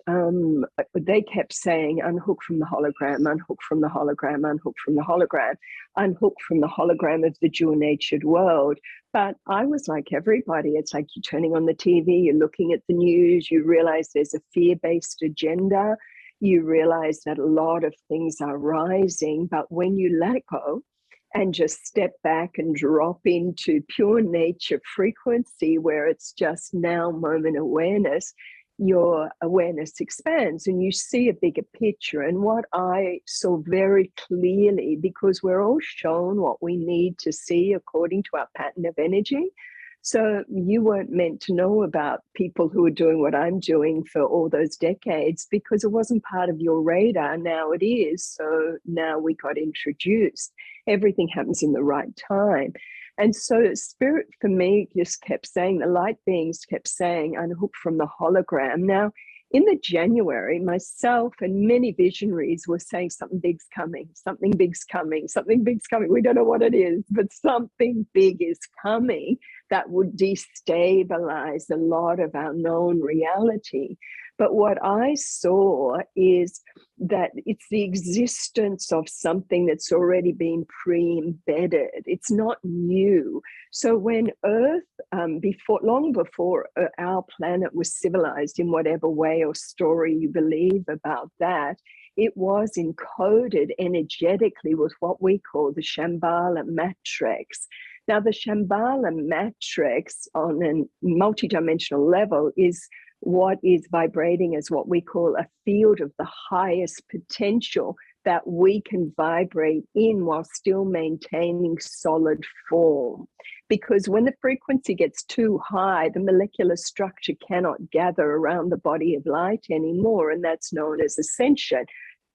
they kept saying, unhook from the hologram, unhook from the hologram, unhook from the hologram, unhook from the hologram of the dual-natured world. But I was like everybody. It's like you're turning on the TV, you're looking at the news, you realize there's a fear-based agenda, you realize that a lot of things are rising. But when you let go and just step back and drop into pure nature frequency, where it's just now moment awareness, your awareness expands and you see a bigger picture. And what I saw very clearly, because we're all shown what we need to see according to our pattern of energy. So you weren't meant to know about people who are doing what I'm doing for all those decades, because it wasn't part of your radar. Now it is. So now we got introduced. Everything happens in the right time. And so Spirit for me just kept saying, the light beings kept saying, unhook from the hologram. Now, in the January, myself and many visionaries were saying something big's coming, something big's coming, something big's coming. We don't know what it is, but something big is coming that would destabilize a lot of our known reality. But what I saw is that it's the existence of something that's already been pre-embedded. It's not new. So when Earth, long before our planet was civilized in whatever way or story you believe about that, it was encoded energetically with what we call the Shambhala matrix. Now, the Shambhala matrix on a multidimensional level is what is vibrating as what we call a field of the highest potential that we can vibrate in while still maintaining solid form. Because when the frequency gets too high, the molecular structure cannot gather around the body of light anymore, and that's known as ascension.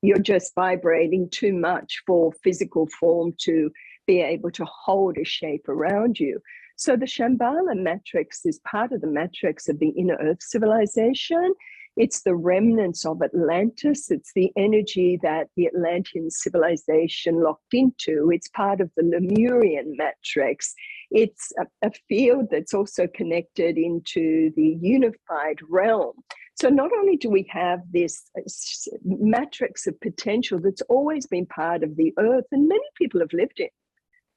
You're just vibrating too much for physical form to be able to hold a shape around you. So the Shambhala matrix is part of the matrix of the inner earth civilization. It's the remnants of Atlantis. It's the energy that the Atlantean civilization locked into. It's part of the Lemurian matrix. It's a field that's also connected into the unified realm. So not only do we have this matrix of potential that's always been part of the earth, and many people have lived in,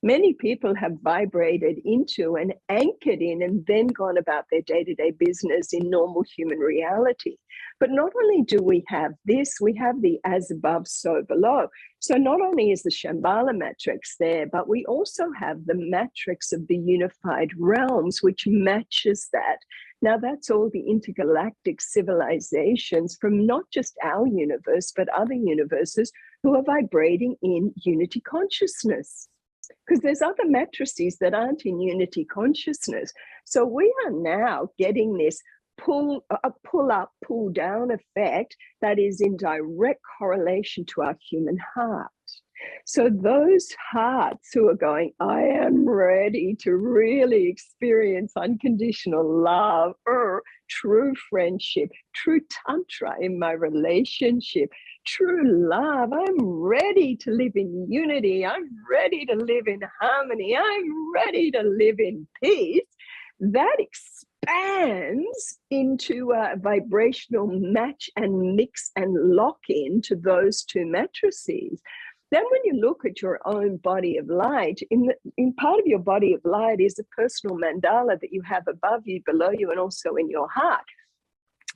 many people have vibrated into and anchored in and then gone about their day-to-day business in normal human reality. But not only do we have this, we have the as above, so below. So not only is the Shambhala matrix there, but we also have the matrix of the unified realms, which matches that. Now, that's all the intergalactic civilizations from not just our universe, but other universes who are vibrating in unity consciousness. Because there's other matrices that aren't in unity consciousness. So we are now getting this pull up, pull down effect that is in direct correlation to our human heart. So those hearts who are going, I am ready to really experience unconditional love, true friendship, true tantra in my relationship, true love. I'm ready to live in unity. I'm ready to live in harmony. I'm ready to live in peace. That expands into a vibrational match and mix and lock in to those two matrices. Then when you look at your own body of light, in part of your body of light is a personal mandala that you have above you, below you, and also in your heart.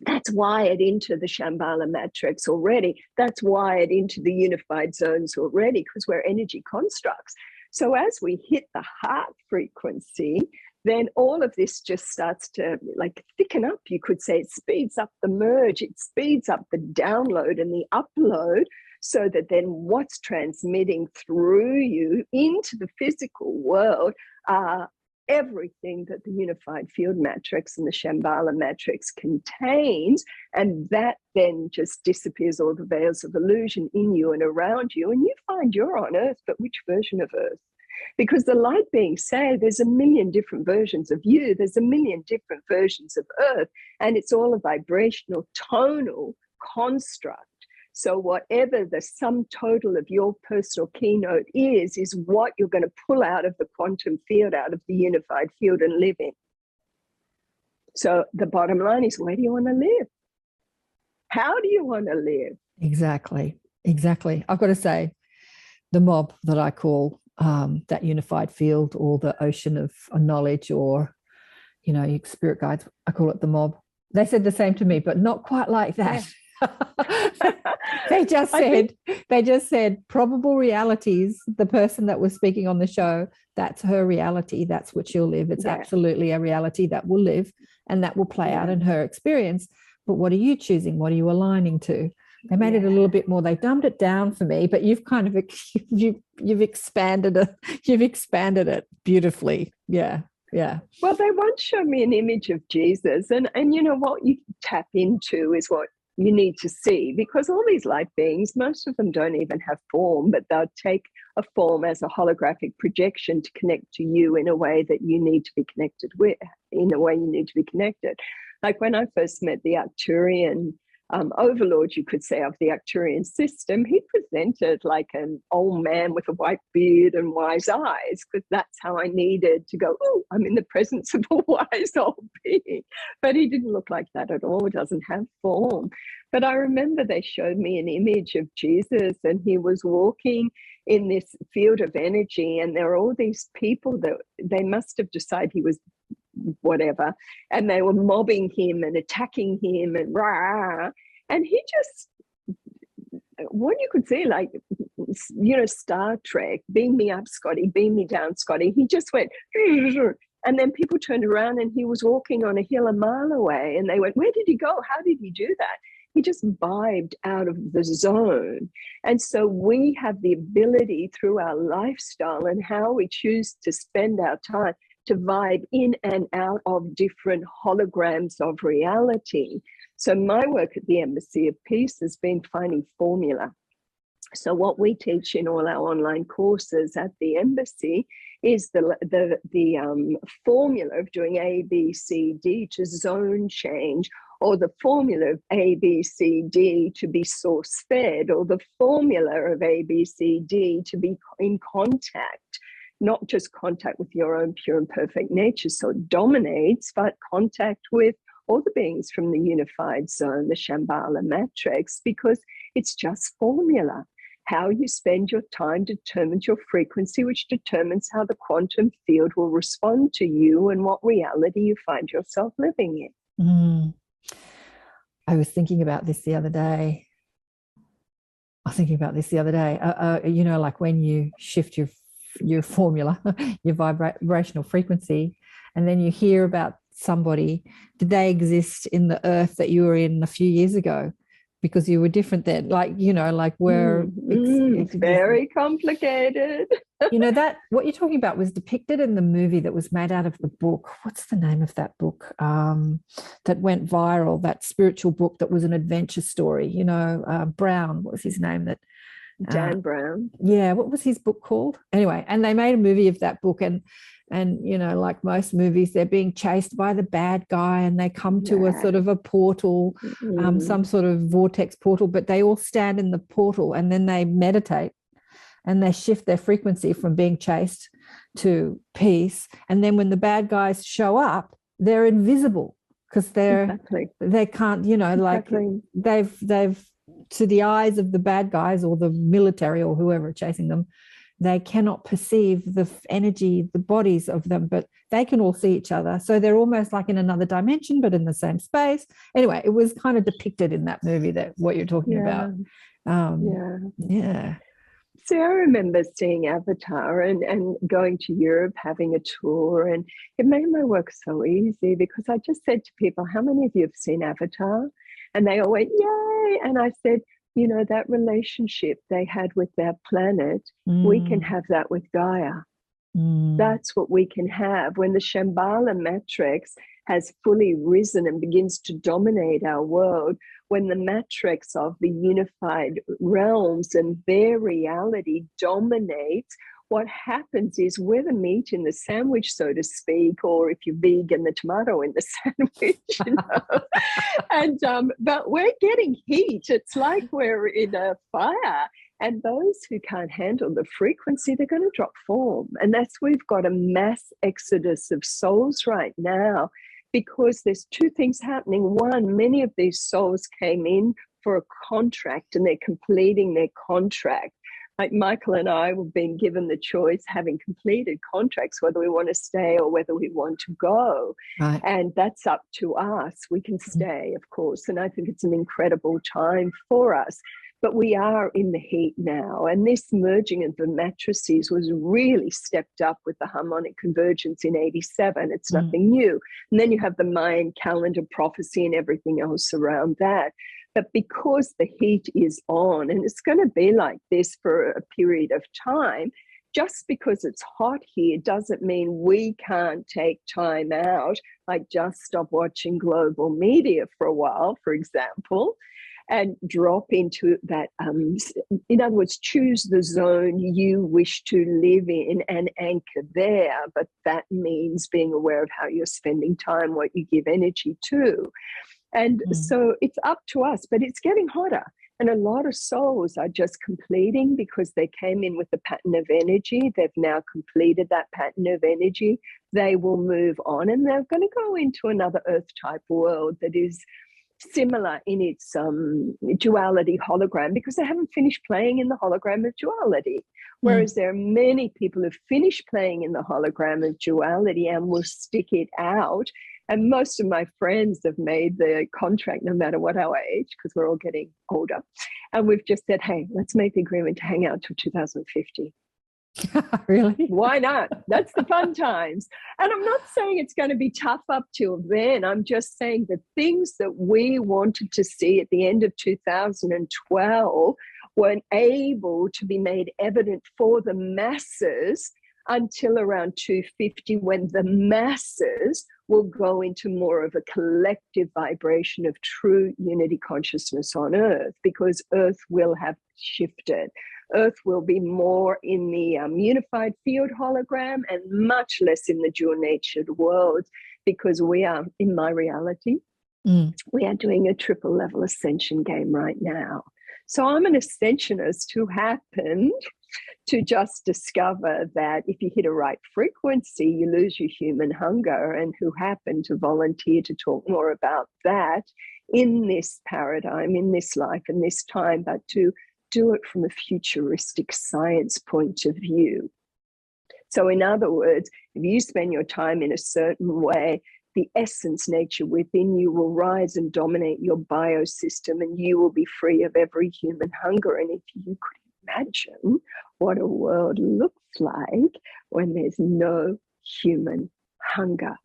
That's wired into the Shambhala matrix already. That's wired into the unified zones already, because we're energy constructs. So as we hit the heart frequency, then all of this just starts to like thicken up, you could say. It speeds up the merge, it speeds up the download and the upload, so that then what's transmitting through you into the physical world are everything that the unified field matrix and the Shambhala matrix contains, and that then just disappears all the veils of illusion in you and around you, and you find you're on earth, but which version of earth? Because the light being saved, there's a million different versions of you, there's a million different versions of earth, and it's all a vibrational, tonal construct. So whatever the sum total of your personal keynote is what you're going to pull out of the quantum field, out of the unified field, and live in. So the bottom line is, where do you want to live? How do you want to live? Exactly. I've got to say, the mob that I call that unified field, or the ocean of knowledge, or, you know, spirit guides, I call it the mob. They said the same to me, but not quite like that. Yeah. They just said probable realities. The person that was speaking on the show, that's her reality, that's what she'll live. It's absolutely a reality that will live and that will play out in her experience. But what are you choosing? What are you aligning to? They made it a little bit more, they dumbed it down for me, but you've kind of you've expanded it beautifully. Yeah. Well, they once showed me an image of Jesus, and you know what you tap into is what you need to see, because all these light beings, most of them don't even have form, but they'll take a form as a holographic projection to connect to you in a way that you need to be connected with, Like when I first met the Arcturian overlord, you could say, of the Arcturian system, he presented like an old man with a white beard and wise eyes, because that's how I needed to go, oh, I'm in the presence of a wise old being. But he didn't look like that at all, doesn't have form. But I remember they showed me an image of Jesus, and he was walking in this field of energy, and there were all these people that they must have decided he was whatever, and they were mobbing him and attacking him and rah, and he just, what you could see, like, you know, Star Trek, beam me up, Scotty, beam me down, Scotty. He just went, and then people turned around and he was walking on a hill a mile away, and they went, where did he go? How did he do that? he just vibed out of the zone. And so we have the ability through our lifestyle and how we choose to spend our time to vibe in and out of different holograms of reality. So my work at the Embassy of Peace has been finding formula. So what we teach in all our online courses at the Embassy is the formula of doing A, B, C, D to zone change, or the formula of A, B, C, D to be source fed, or the formula of A, B, C, D to be in contact, not just contact with your own pure and perfect nature, so it dominates, but contact with all the beings from the unified zone, the Shambhala matrix, because it's just formula. How you spend your time determines your frequency, which determines how the quantum field will respond to you and what reality you find yourself living in. I was thinking about this the other day. You know, like when you shift your formula, your vibrational frequency, and then you hear about somebody, did they exist in the earth that you were in a few years ago? Because you were different then, like, you know, like where it's very complicated. You know, that what you're talking about was depicted in the movie that was made out of the book. What's the name of that book that went viral, that spiritual book that was an adventure story, you know, Brown, what was his name? That Dan Brown. Yeah, what was his book called? Anyway, and they made a movie of that book, and you know, like most movies, they're being chased by the bad guy, and they come to a sort of a portal, some sort of vortex portal, but they all stand in the portal and then they meditate and they shift their frequency from being chased to peace. And then when the bad guys show up, they're invisible because they can't, you know, like they've to the eyes of the bad guys or the military or whoever chasing them, they cannot perceive the energy, the bodies of them, but they can all see each other. So they're almost like in another dimension, but in the same space. Anyway, it was kind of depicted in that movie, that what you're talking about. So I remember seeing Avatar and going to Europe, having a tour, and it made my work so easy because I just said to people, how many of you have seen Avatar? And they all went, yay. And I said, you know, that relationship they had with their planet, we can have that with Gaia. That's what we can have. When the Shambhala matrix has fully risen and begins to dominate our world, when the matrix of the unified realms and their reality dominates, what happens is we're the meat in the sandwich, so to speak, or if you're vegan, the tomato in the sandwich, you know. And but we're getting heat. It's like we're in a fire. And those who can't handle the frequency, they're going to drop form. And that's, we've got a mass exodus of souls right now, because there's two things happening. One, many of these souls came in for a contract and they're completing their contract. Like Michael and I have been given the choice, having completed contracts, whether we want to stay or whether we want to go. Right. And that's up to us. We can stay, of course. And I think it's an incredible time for us. But we are in the heat now. And this merging of the matrices was really stepped up with the harmonic convergence in 87. It's nothing new. And then you have the Mayan calendar prophecy and everything else around that. But because the heat is on, and it's going to be like this for a period of time, just because it's hot here doesn't mean we can't take time out, like just stop watching global media for a while, for example, and drop into that, in other words, choose the zone you wish to live in and anchor there. But that means being aware of how you're spending time, what you give energy to. And so it's up to us, but it's getting hotter. And a lot of souls are just completing because they came in with a pattern of energy. They've now completed that pattern of energy. They will move on and they're going to go into another earth type world that is similar in its duality hologram, because they haven't finished playing in the hologram of duality. Whereas there are many people who finish playing in the hologram of duality and will stick it out. And most of my friends have made the contract, no matter what our age, because we're all getting older. And we've just said, hey, let's make the agreement to hang out till 2050. Really? Why not? That's the fun times. And I'm not saying it's going to be tough up till then. I'm just saying the things that we wanted to see at the end of 2012 weren't able to be made evident for the masses until around 250, when the masses will go into more of a collective vibration of true unity consciousness on Earth, because Earth will have shifted. Earth will be more in the unified field hologram and much less in the dual-natured world, because we are, in my reality, we are doing a triple level ascension game right now. So I'm an ascensionist who happened to just discover that if you hit a right frequency, you lose your human hunger, and who happened to volunteer to talk more about that in this paradigm, in this life, in this time, but to do it from a futuristic science point of view. So in other words, if you spend your time in a certain way, the essence nature within you will rise and dominate your biosystem, and you will be free of every human hunger. And if you could imagine what a world looks like when there's no human hunger.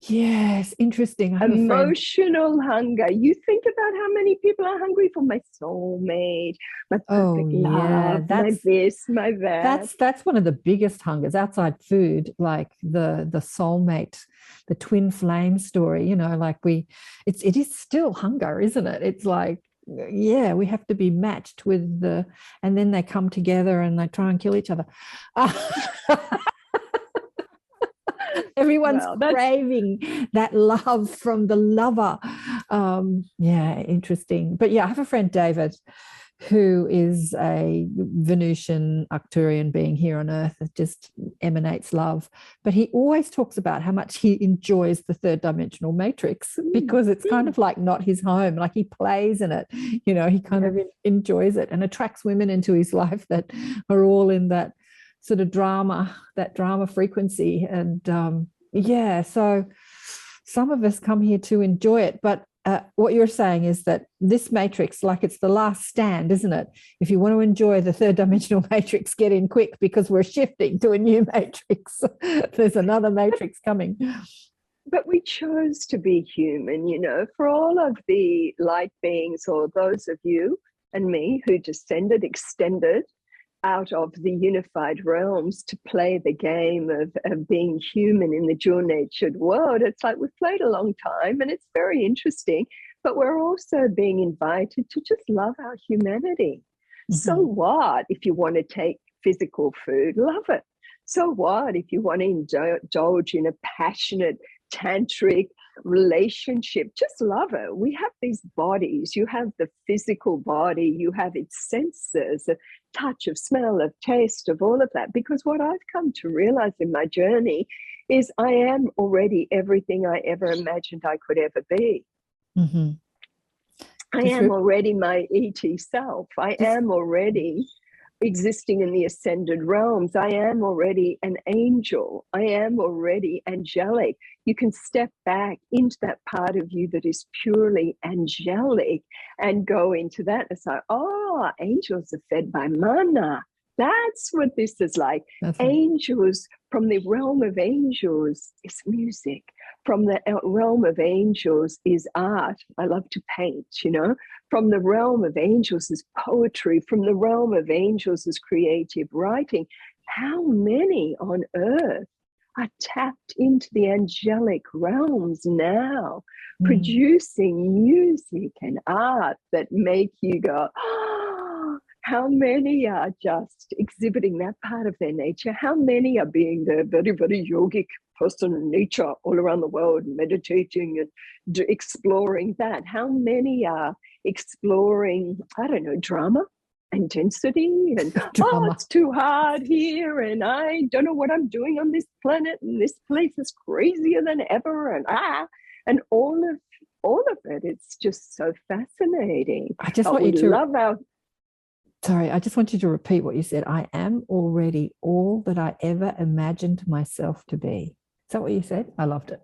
Yes, interesting. Emotional hunger. You think about how many people are hungry for my soulmate, my perfect love, my this, my that. That's one of the biggest hungers outside food, like the soulmate, the twin flame story. You know, like it is still hunger, isn't it? It's like, yeah, we have to be matched with and then they come together and they try and kill each other. Everyone's craving that love from the lover. Yeah, interesting. But yeah, I have a friend, David, who is a Venusian Arcturian being here on Earth that just emanates love. But he always talks about how much he enjoys the third dimensional matrix, because it's kind of like not his home. Like he plays in it, you know, he kind of enjoys it and attracts women into his life that are all in that sort of drama frequency. And yeah, so some of us come here to enjoy it. But what you're saying is that this matrix, like it's the last stand, isn't it? If you want to enjoy the third dimensional matrix, get in quick, because we're shifting to a new matrix. There's another matrix coming. But we chose to be human, you know, for all of the light beings, or those of you and me who extended out of the unified realms to play the game of being human in the dual-natured world. It's like we've played a long time and it's very interesting, but we're also being invited to just love our humanity. So what if you want to take physical food? Love it. So what if you want to indulge in a passionate tantric relationship? Just love it. We have these bodies. You have the physical body, you have its senses, of touch, of smell, of taste, of all of that. Because what I've come to realize in my journey is I am already everything I ever imagined I could ever be. I am already my ET self. I am already existing in the ascended realms. I am already an angel. I am already angelic. You can step back into that part of you that is purely angelic and go into that and say, oh, angels are fed by mana. That's what this is like. Angels, from the realm of angels is music. From the realm of angels is art. I love to paint, you know. From the realm of angels is poetry. From the realm of angels is creative writing. How many on earth are tapped into the angelic realms now, producing music and art that make you go, oh, how many are just exhibiting that part of their nature? How many are being the very, very yogic person in nature all around the world, meditating and exploring that? How many are exploring, I don't know, drama, intensity, and oh, it's too hard here, and I don't know what I'm doing on this planet, and this place is crazier than ever, and all of it. It's just so fascinating. I just want you to Sorry, I just want you to repeat what you said. I am already all that I ever imagined myself to be. Is that what you said? I loved it.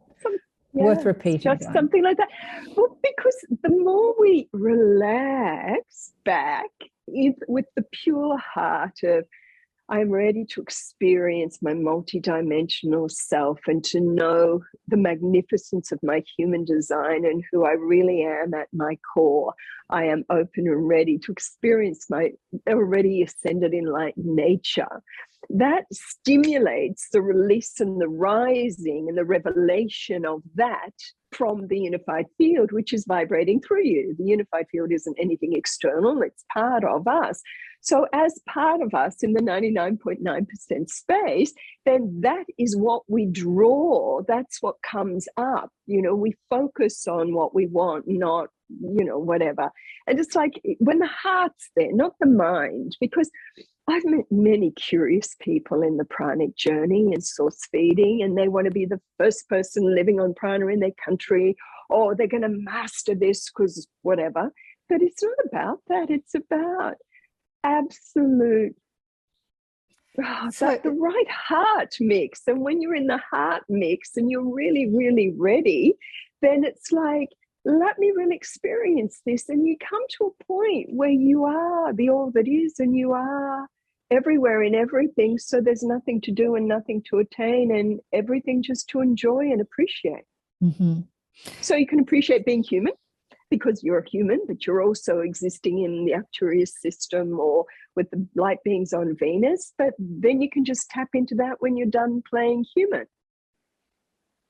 Worth repeating. Just something like that. Well, because the more we relax back with the pure heart of I'm ready to experience my multidimensional self and to know the magnificence of my human design and who I really am at my core. I am open and ready to experience my already ascended enlightened nature. That stimulates the release and the rising and the revelation of that from the unified field, which is vibrating through you. The unified field isn't anything external, it's part of us. So as part of us in the 99.9% space, then that is what we draw. That's what comes up. We focus on what we want, not, whatever. And it's like when the heart's there, not the mind, because I've met many curious people in the pranic journey and source feeding, and they want to be the first person living on prana in their country, or they're going to master this because whatever. But it's not about that. It's about absolute, the right heart mix. And when you're in the heart mix and you're really, really ready, then it's like, let me really experience this. And you come to a point where you are the all that is, and you are everywhere in everything. So there's nothing to do and nothing to attain, and everything just to enjoy and appreciate. Mm-hmm. So you can appreciate being human because you're a human, but you're also existing in the Arcturus system or with the light beings on Venus. But then you can just tap into that when you're done playing human.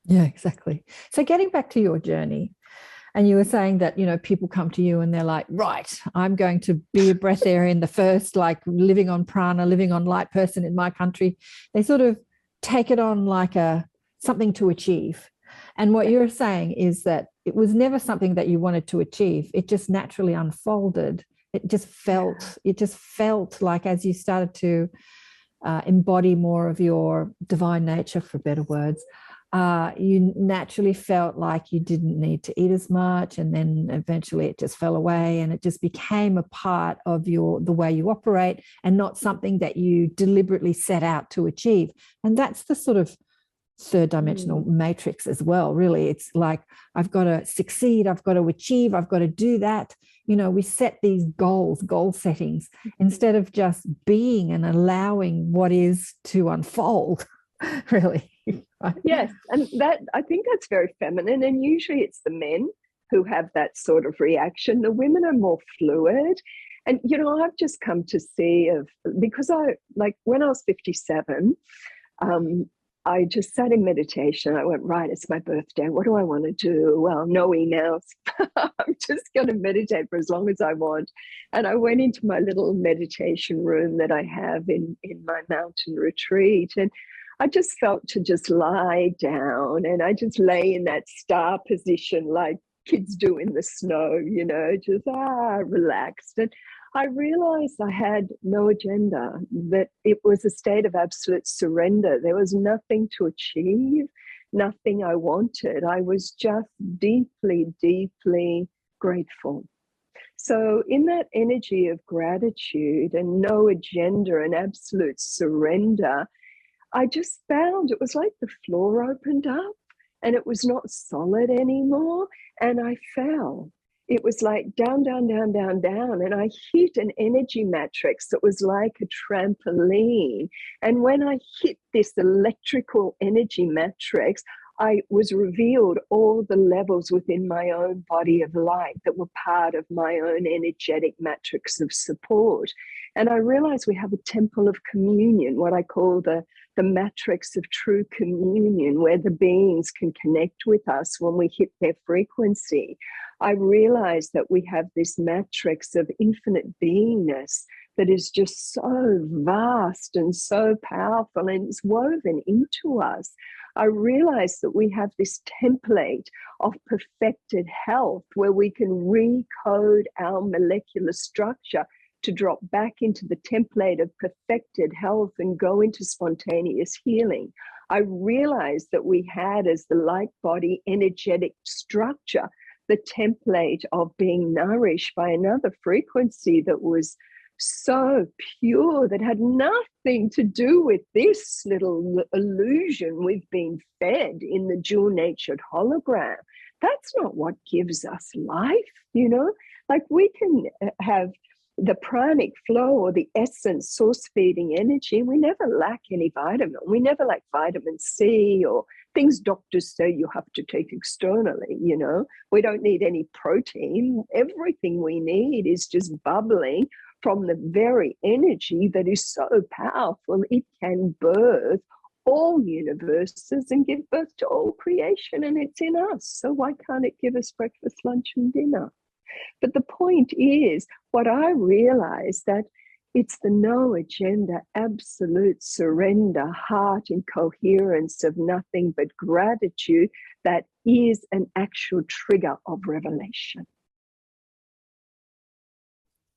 Yeah, exactly. So getting back to your journey, and you were saying that, people come to you and they're like, right, I'm going to be a breatharian, the first living on prana, living on light person in my country. They sort of take it on like something to achieve. And what you're saying is that it was never something that you wanted to achieve. It just naturally unfolded. It just felt like as you started to embody more of your divine nature, for better words, you naturally felt like you didn't need to eat as much, and then eventually it just fell away, and it just became a part of the way you operate, and not something that you deliberately set out to achieve. And that's the sort of third dimensional matrix as well, really. It's like, I've got to succeed, I've got to achieve, I've got to do that. We set these goal settings instead of just being and allowing what is to unfold, really. Right? Yes, and that, I think that's very feminine, and usually it's the men who have that sort of reaction. The women are more fluid. And I've just come to see because when I was 57, I just sat in meditation. I went, right, it's my birthday. What do I want to do? Well, no emails. I'm just going to meditate for as long as I want. And I went into my little meditation room that I have in my mountain retreat. And I just felt to just lie down, and I just lay in that star position like kids do in the snow, just relaxed. And I realized I had no agenda, that it was a state of absolute surrender. There was nothing to achieve, nothing I wanted. I was just deeply, deeply grateful. So in that energy of gratitude and no agenda and absolute surrender, I just found it was like the floor opened up and it was not solid anymore. And I fell. It was like down, down, down, down, down. And I hit an energy matrix that was like a trampoline. And when I hit this electrical energy matrix, I was revealed all the levels within my own body of light that were part of my own energetic matrix of support. And I realized we have a temple of communion, what I call the matrix of true communion, where the beings can connect with us when we hit their frequency. I realized that we have this matrix of infinite beingness that is just so vast and so powerful, and it's woven into us. I realized that we have this template of perfected health where we can recode our molecular structure to drop back into the template of perfected health and go into spontaneous healing. I realized that we had, as the light body energetic structure, the template of being nourished by another frequency that was so pure, that had nothing to do with this little illusion we've been fed in the dual-natured hologram. That's not what gives us life, Like we can have the pranic flow, or the essence, source feeding energy. We never lack any vitamin. We never lack vitamin C or things doctors say you have to take externally. You know, we don't need any protein. Everything we need is just bubbling from the very energy that is so powerful. It can birth all universes and give birth to all creation, and it's in us. So why can't it give us breakfast, lunch, and dinner? But the point is, what I realize, that it's the no agenda, absolute surrender, heart in coherence of nothing but gratitude that is an actual trigger of revelation.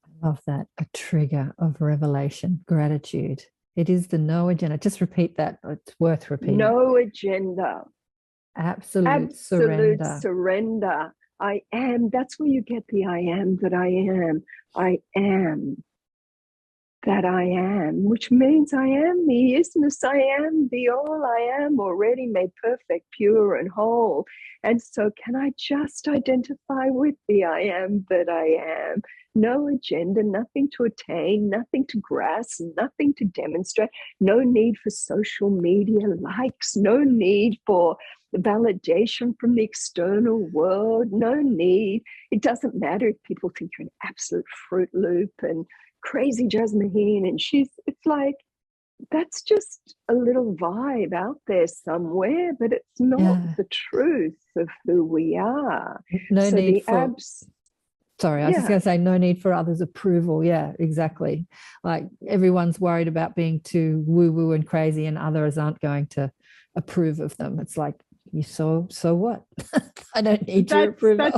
I love that. A trigger of revelation, gratitude. It is the no agenda. Just repeat that. It's worth repeating. No agenda. Absolute surrender. Surrender. I am. That's where you get the I am that I am. I am that I am, which means I am the isness. I am the all I am, already made perfect, pure, and whole. And so can I just identify with the I am that I am? No agenda, nothing to attain, nothing to grasp, nothing to demonstrate, no need for social media likes, no need for validation from the external world, no need. It doesn't matter if people think you're an absolute Fruit Loop and crazy Jasmine, and it's like, that's just a little vibe out there somewhere, but it's not the truth of who we are. No so need the for sorry, I was just going to say, no need for others' approval. Yeah, exactly. Like, everyone's worried about being too woo-woo and crazy, and others aren't going to approve of them. It's like, so what? I don't need your approval.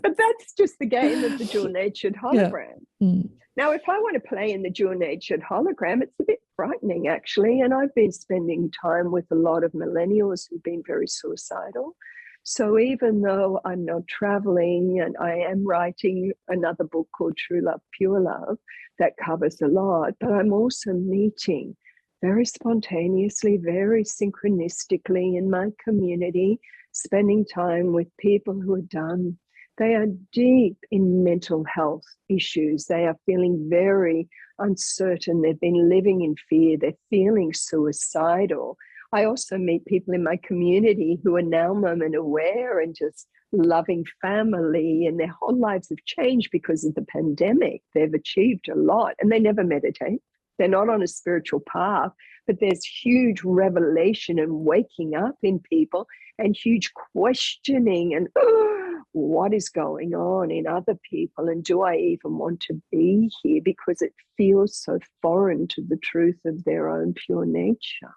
But that's just the game of the dual-natured hologram. Yeah. Now, if I want to play in the dual-natured hologram, it's a bit frightening, actually. And I've been spending time with a lot of millennials who've been very suicidal. So even though I'm not traveling, and I am writing another book called True Love, Pure Love, that covers a lot, but I'm also meeting very spontaneously, very synchronistically in my community, spending time with people who are done. They are deep in mental health issues. They are feeling very uncertain. They've been living in fear. They're feeling suicidal. I also meet people in my community who are now moment aware and just loving family, and their whole lives have changed because of the pandemic. They've achieved a lot, and they never meditate. They're not on a spiritual path, but there's huge revelation and waking up in people, and huge questioning and what is going on in other people, and do I even want to be here, because it feels so foreign to the truth of their own pure nature.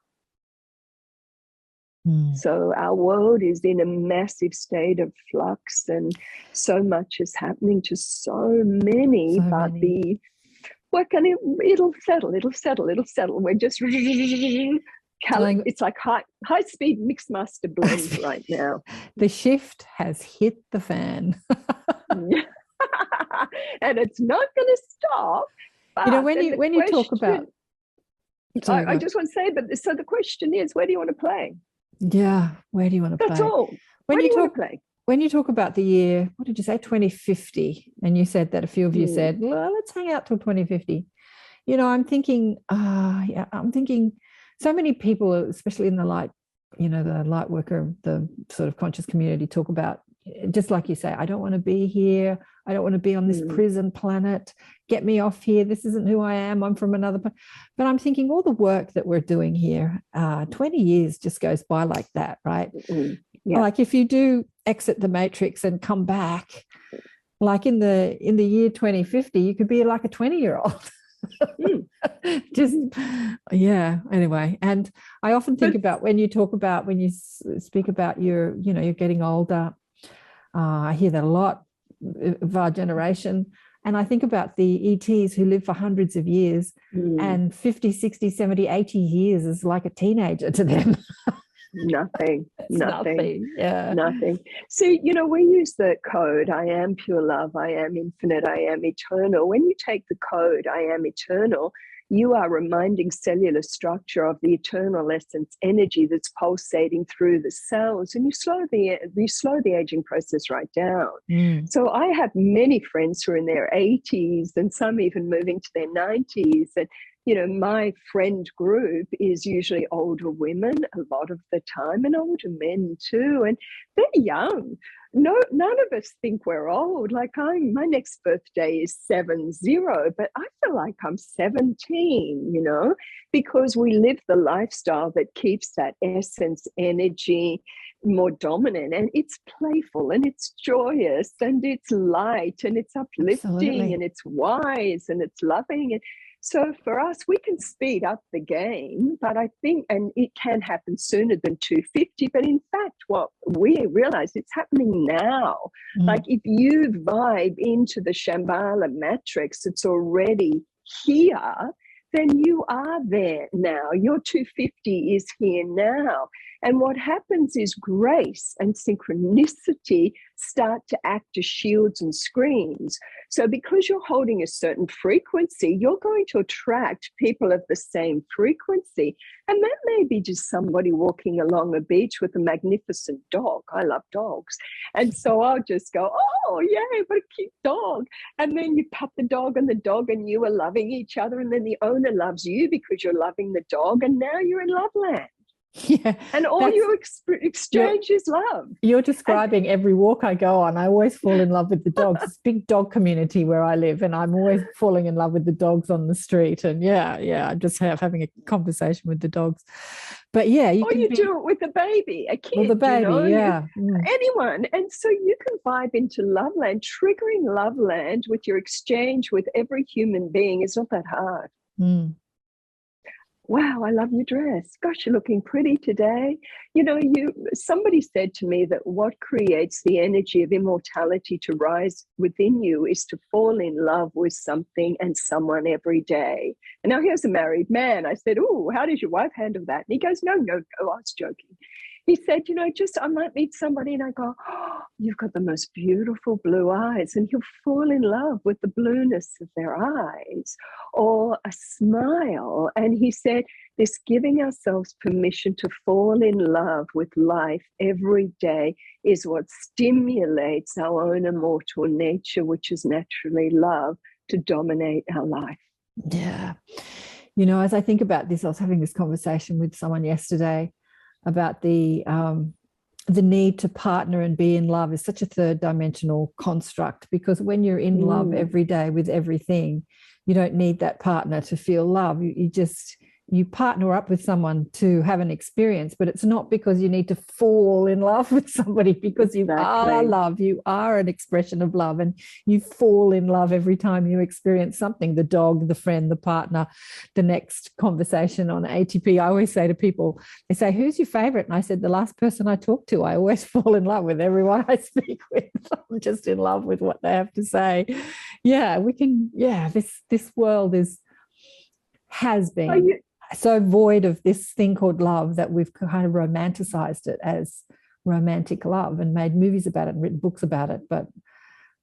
So our world is in a massive state of flux, and so much is happening to so many. It'll settle. We're just it's like high speed mix master blend right now. The shift has hit the fan. And it's not going to stop. You know, when you talk about, I just want to say, but so the question is, where do you want to play? Yeah, where do you want to play? That's all. Where do you want to play? When you talk about the year, what did you say, 2050, and you said that a few of you said, well, let's hang out till 2050. You know, I'm thinking so many people, especially in the light, you know, the light worker, the sort of conscious community, talk about, just like you say, I don't want to be here. I don't want to be on this prison planet. Get me off here. This isn't who I am. I'm from another planet. But I'm thinking all the work that we're doing here, 20 years just goes by like that, right? Yeah. Like if you do exit the matrix and come back, like in the year 2050, you could be like a 20-year-old. Just anyway. And I often think about when you speak about you're getting older. I hear that a lot of our generation, and I think about the ETs who live for hundreds of years, and 50, 60, 70, 80 years is like a teenager to them. Nothing. Yeah, nothing. See, you know, we use the code, I am pure love, I am infinite, I am eternal. When you take the code, I am eternal, you are reminding cellular structure of the eternal essence energy that's pulsating through the cells, and you slow the aging process right down. So I have many friends who are in their 80s and some even moving to their 90s. And you know, my friend group is usually older women a lot of the time, and older men too, and they're young. No, none of us think we're old. Like my next birthday is 70, but I feel like I'm 17, you know, because we live the lifestyle that keeps that essence energy more dominant, and it's playful and it's joyous and it's light and it's uplifting. Absolutely. And it's wise and it's loving. And so for us, we can speed up the game, but I think, and it can happen sooner than 250, but in fact, what we realize, it's happening now. Like if you vibe into the Shambhala matrix, it's already here, then you are there now. Your 250 is here now. And what happens is grace and synchronicity start to act as shields and screens. So because you're holding a certain frequency, you're going to attract people of the same frequency. And that may be just somebody walking along a beach with a magnificent dog. I love dogs. And so I'll just go, oh, yay, what a cute dog. And then you pat the dog and you are loving each other. And then the owner loves you because you're loving the dog. And now you're in love land. Yeah, and all you exchange is love. You're describing every walk I go on. I always fall in love with the dogs. It's a big dog community where I live, and I'm always falling in love with the dogs on the street. And I'm just having a conversation with the dogs. But yeah, you do it with a baby, a kid, or the baby, you know, anyone. And so you can vibe into love land. Triggering love land with your exchange with every human being is not that hard. Wow, I love your dress. Gosh, you're looking pretty today. You know, somebody said to me that what creates the energy of immortality to rise within you is to fall in love with something and someone every day. And now here's a married man. I said, oh, how does your wife handle that? And he goes, no, I was joking. He said, you know, I might meet somebody and I go, oh, you've got the most beautiful blue eyes. And he'll fall in love with the blueness of their eyes or a smile. And he said, this giving ourselves permission to fall in love with life every day is what stimulates our own immortal nature, which is naturally love, to dominate our life. Yeah. You know, as I think about this, I was having this conversation with someone yesterday about the need to partner and be in love is such a third dimensional construct, because when you're in love every day with everything, you don't need that partner to feel love. You partner up with someone to have an experience, but it's not because you need to fall in love with somebody, because you are love. You are an expression of love, and you fall in love every time you experience something, the dog, the friend, the partner, the next conversation on ATP. I always say to people, they say, who's your favorite? And I said, the last person I talk to. I always fall in love with everyone I speak with. I'm just in love with what they have to say. Yeah, we can. Yeah, this world has been so void of this thing called love that we've kind of romanticized it as romantic love and made movies about it and written books about it. But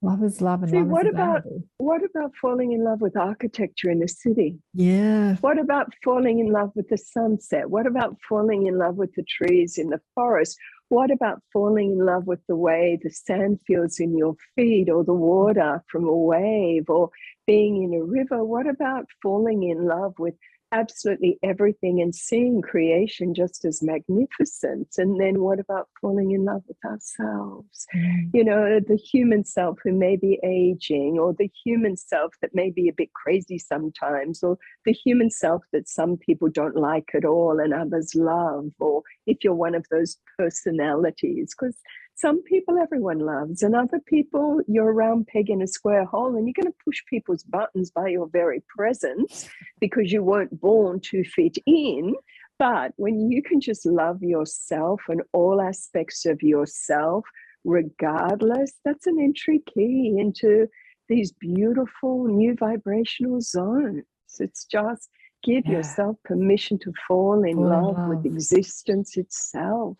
love is love, and love is available. What about falling in love with architecture in the city? Yeah. What about falling in love with the sunset? What about falling in love with the trees in the forest? What about falling in love with the way the sand feels in your feet, or the water from a wave, or being in a river? What about falling in love with absolutely everything and seeing creation just as magnificent? And then what about falling in love with ourselves? You know, the human self who may be aging, or the human self that may be a bit crazy sometimes, or the human self that some people don't like at all and others love, or if you're one of those personalities, because some people everyone loves, and other people you're a round peg in a square hole, and you're going to push people's buttons by your very presence because you weren't born to fit in. But when you can just love yourself and all aspects of yourself, regardless, that's an entry key into these beautiful new vibrational zones. It's just give yourself permission to fall in love with existence itself.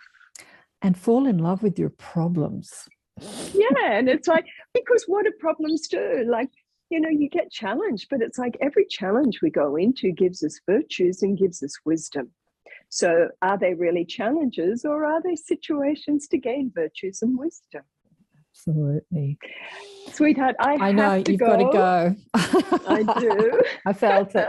And fall in love with your problems. Yeah, and it's like, because what do problems do? Like, you know, you get challenged, but it's like every challenge we go into gives us virtues and gives us wisdom. So are they really challenges, or are they situations to gain virtues and wisdom? Absolutely. Sweetheart, I know have to you've go. got to go. I do. I felt it.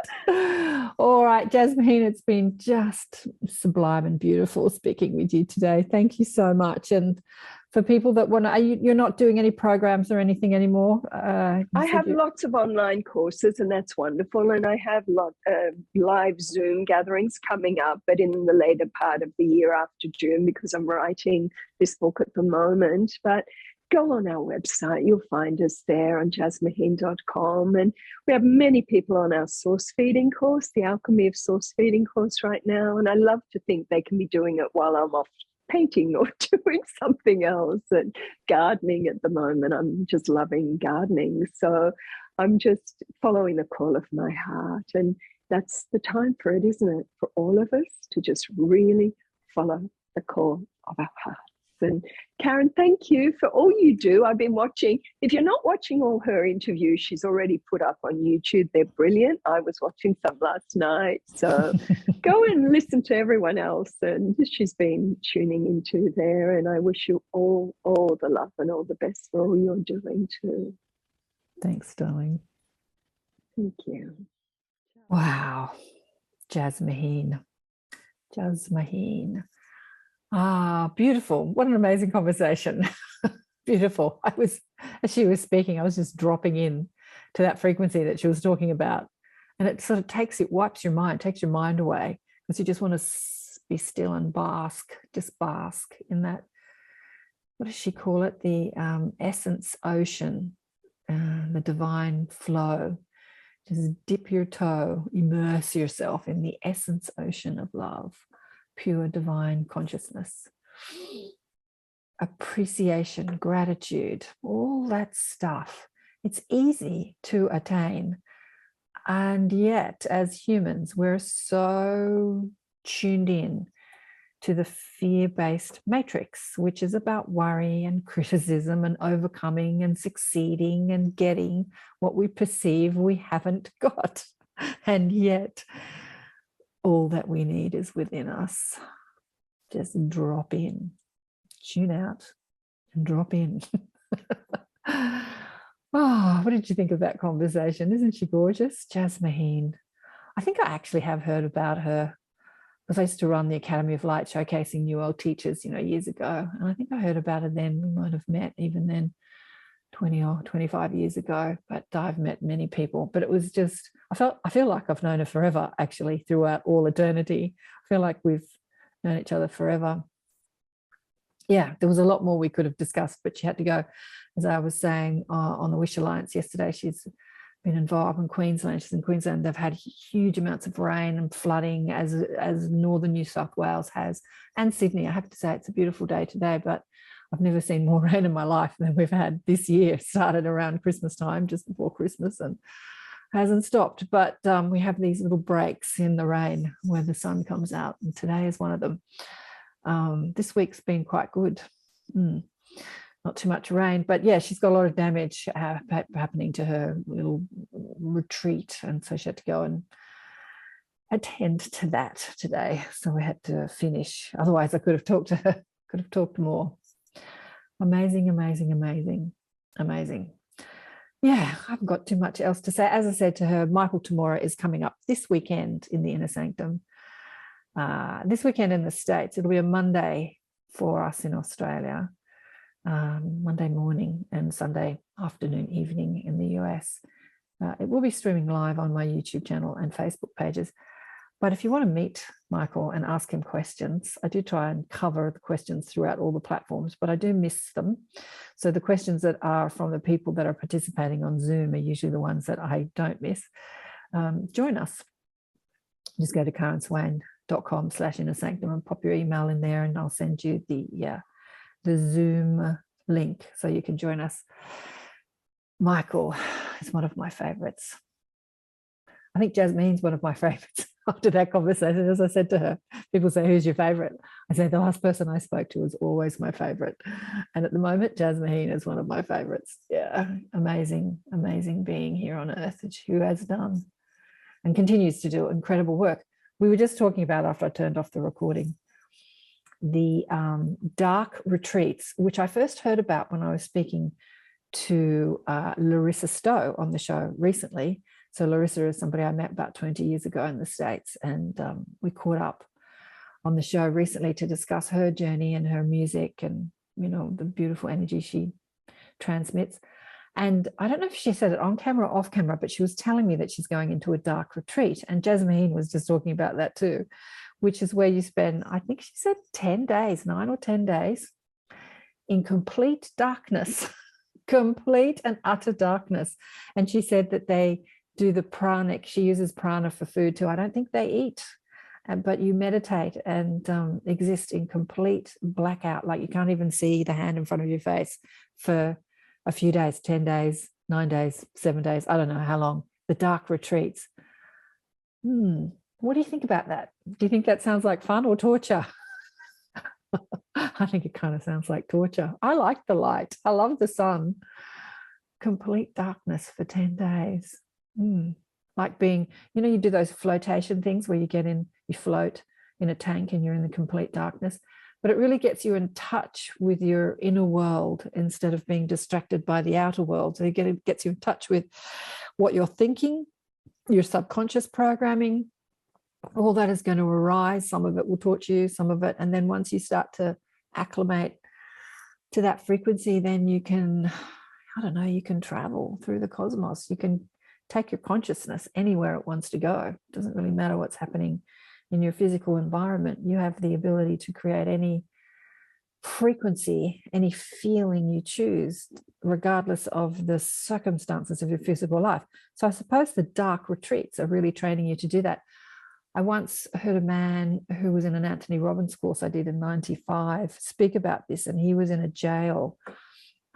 All right, Jasmine, it's been just sublime and beautiful speaking with you today. Thank you so much. And for people that want to, you're not doing any programs or anything anymore? I have lots of online courses, and that's wonderful. And I have live Zoom gatherings coming up, but in the later part of the year after June, because I'm writing this book at the moment. But go on our website, you'll find us there on JASMUHEEN.com. And we have many people on our source feeding course, the Alchemy of Source Feeding course right now. And I love to think they can be doing it while I'm off painting or doing something else, and gardening at the moment. I'm just loving gardening. So I'm just following the call of my heart. And that's the time for it, isn't it? For all of us to just really follow the call of our hearts. And Karen, thank you for all you do. I've been watching. If you're not watching all her interviews, she's already put up on YouTube. They're brilliant. I was watching some last night. So go and listen to everyone else. And she's been tuning into there. And I wish you all the love and all the best for all you're doing too. Thanks, darling. Thank you. Wow. JASMUHEEN. JASMUHEEN. Ah, beautiful. What an amazing conversation. Beautiful. As she was speaking, I was just dropping in to that frequency that she was talking about. And it sort of wipes your mind, takes your mind away, because you just want to be still and bask, just bask in that. What does she call it? The essence ocean, the divine flow. Just dip your toe, immerse yourself in the essence ocean of love. Pure divine consciousness, appreciation, gratitude, all that stuff. It's easy to attain. And yet, as humans, we're so tuned in to the fear-based matrix, which is about worry and criticism and overcoming and succeeding and getting what we perceive we haven't got. And yet, all that we need is within us. Just drop in, tune out, and drop in. Oh, what did you think of that conversation? Isn't she gorgeous? JASMUHEEN. I think I actually have heard about her, because I used to run the Academy of Light showcasing New World teachers, years ago. And I think I heard about her then. We might have met even then 20 or 25 years ago, but I've met many people. But it was just, I feel like I've known her forever, actually, throughout all eternity. I feel like we've known each other forever. Yeah, there was a lot more we could have discussed, but she had to go. As I was saying on the Wish Alliance yesterday, she's been involved in Queensland. She's in Queensland. They've had huge amounts of rain and flooding, as northern New South Wales has, and Sydney. I have to say it's a beautiful day today, but I've never seen more rain in my life than we've had this year. It started around Christmas time, just before Christmas, and hasn't stopped. But we have these little breaks in the rain where the sun comes out, and today is one of them. This week's been quite good. Not too much rain, but yeah, she's got a lot of damage happening to her little retreat, and so she had to go and attend to that today. So we had to finish. Otherwise, I could have talked to her, could have talked more. Amazing, amazing, amazing, amazing. Yeah, I haven't got too much else to say. As I said to her, Michael Tamora is coming up this weekend in the Inner Sanctum. This weekend in the States, it'll be a Monday for us in Australia. Monday morning and Sunday afternoon, evening in the US. It will be streaming live on my YouTube channel and Facebook pages. But if you want to meet Michael and ask him questions, I do try and cover the questions throughout all the platforms, but I do miss them. So the questions that are from the people that are participating on Zoom are usually the ones that I don't miss. Join us. Just go to karenswain.com/inner sanctum and pop your email in there, and I'll send you the Zoom link so you can join us. Michael is one of my favorites. I think Jasmine's one of my favorites. after that conversation, as I said to her, people say, who's your favorite? I say, the last person I spoke to was always my favorite. And at the moment, JASMUHEEN is one of my favorites. Yeah, amazing, amazing being here on earth, who has done and continues to do incredible work. We were just talking about, after I turned off the recording, the dark retreats, which I first heard about when I was speaking to Larissa Stowe on the show recently. So Larissa is somebody I met about 20 years ago in the States, and we caught up on the show recently to discuss her journey and her music and, you know, the beautiful energy she transmits. And I don't know if she said it on camera or off camera, but she was telling me that she's going into a dark retreat. And JASMUHEEN was just talking about that too, which is where you spend, I think she said 10 days, 9 or 10 days in complete darkness, complete and utter darkness. And she said that they do the pranic. She uses prana for food too. I don't think they eat, but you meditate and exist in complete blackout. Like you can't even see the hand in front of your face for a few days, 10 days, 9 days, 7 days. I don't know how long. The dark retreats. What do you think about that? Do you think that sounds like fun or torture? I think it kind of sounds like torture. I like the light. I love the sun. Complete darkness for 10 days. Like being, you know, you do those flotation things where you get in, you float in a tank and you're in the complete darkness, but it really gets you in touch with your inner world instead of being distracted by the outer world. So it gets you in touch with what you're thinking, your subconscious programming, all that is going to arise. Some of it will torture you, some of it. And then once you start to acclimate to that frequency, then you can, I don't know, you can travel through the cosmos. You can take your consciousness anywhere it wants to go. It doesn't really matter what's happening in your physical environment. You have the ability to create any frequency, any feeling you choose, regardless of the circumstances of your physical life. So I suppose the dark retreats are really training you to do that. I once heard a man who was in an Anthony Robbins course I did in 95 speak about this, and he was in a jail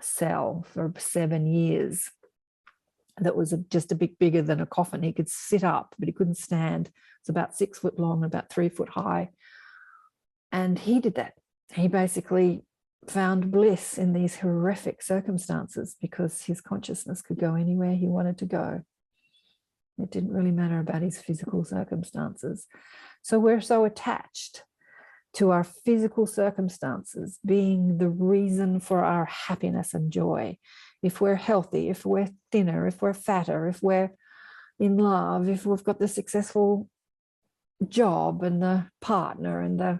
cell for 7 years that was just a bit bigger than a coffin. He could sit up, but he couldn't stand. It's about 6 foot long, about 3 foot high. And he did that. He basically found bliss in these horrific circumstances because his consciousness could go anywhere he wanted to go. It didn't really matter about his physical circumstances. So we're so attached to our physical circumstances being the reason for our happiness and joy. If we're healthy, if we're thinner, if we're fatter, if we're in love, if we've got the successful job and the partner and the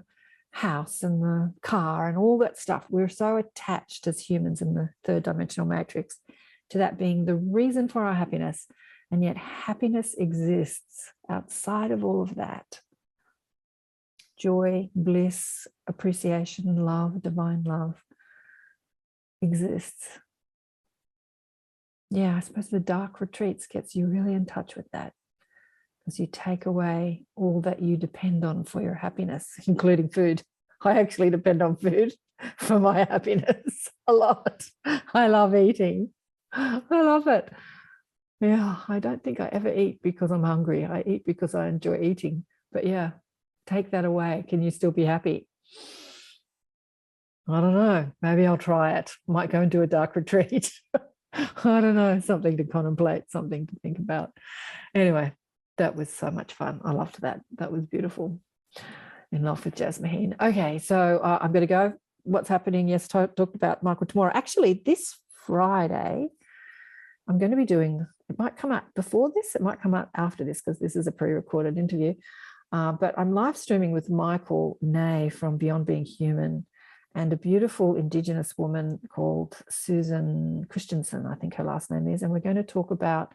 house and the car and all that stuff, we're so attached as humans in the third dimensional matrix to that being the reason for our happiness. And yet happiness exists outside of all of that. Joy, bliss, appreciation, love, divine love exists. Yeah, I suppose the dark retreats gets you really in touch with that, because you take away all that you depend on for your happiness, including food. I actually depend on food for my happiness a lot. I love eating. I love it. Yeah, I don't think I ever eat because I'm hungry. I eat because I enjoy eating. But yeah, take that away. Can you still be happy? I don't know. Maybe I'll try it. Might go and do a dark retreat. I don't know. Something to contemplate, something to think about. Anyway, that was so much fun. I loved that. That was beautiful. In love with JASMUHEEN. Okay, so I'm going to go. What's happening? Yes, talked about Michael tomorrow. Actually, this Friday, I'm going to be doing, it might come out before this, it might come out after this, because this is a pre-recorded interview. But I'm live streaming with Michael Ney from Beyond Being Human and a beautiful Indigenous woman called Susan Christensen, I think her last name is. And we're going to talk about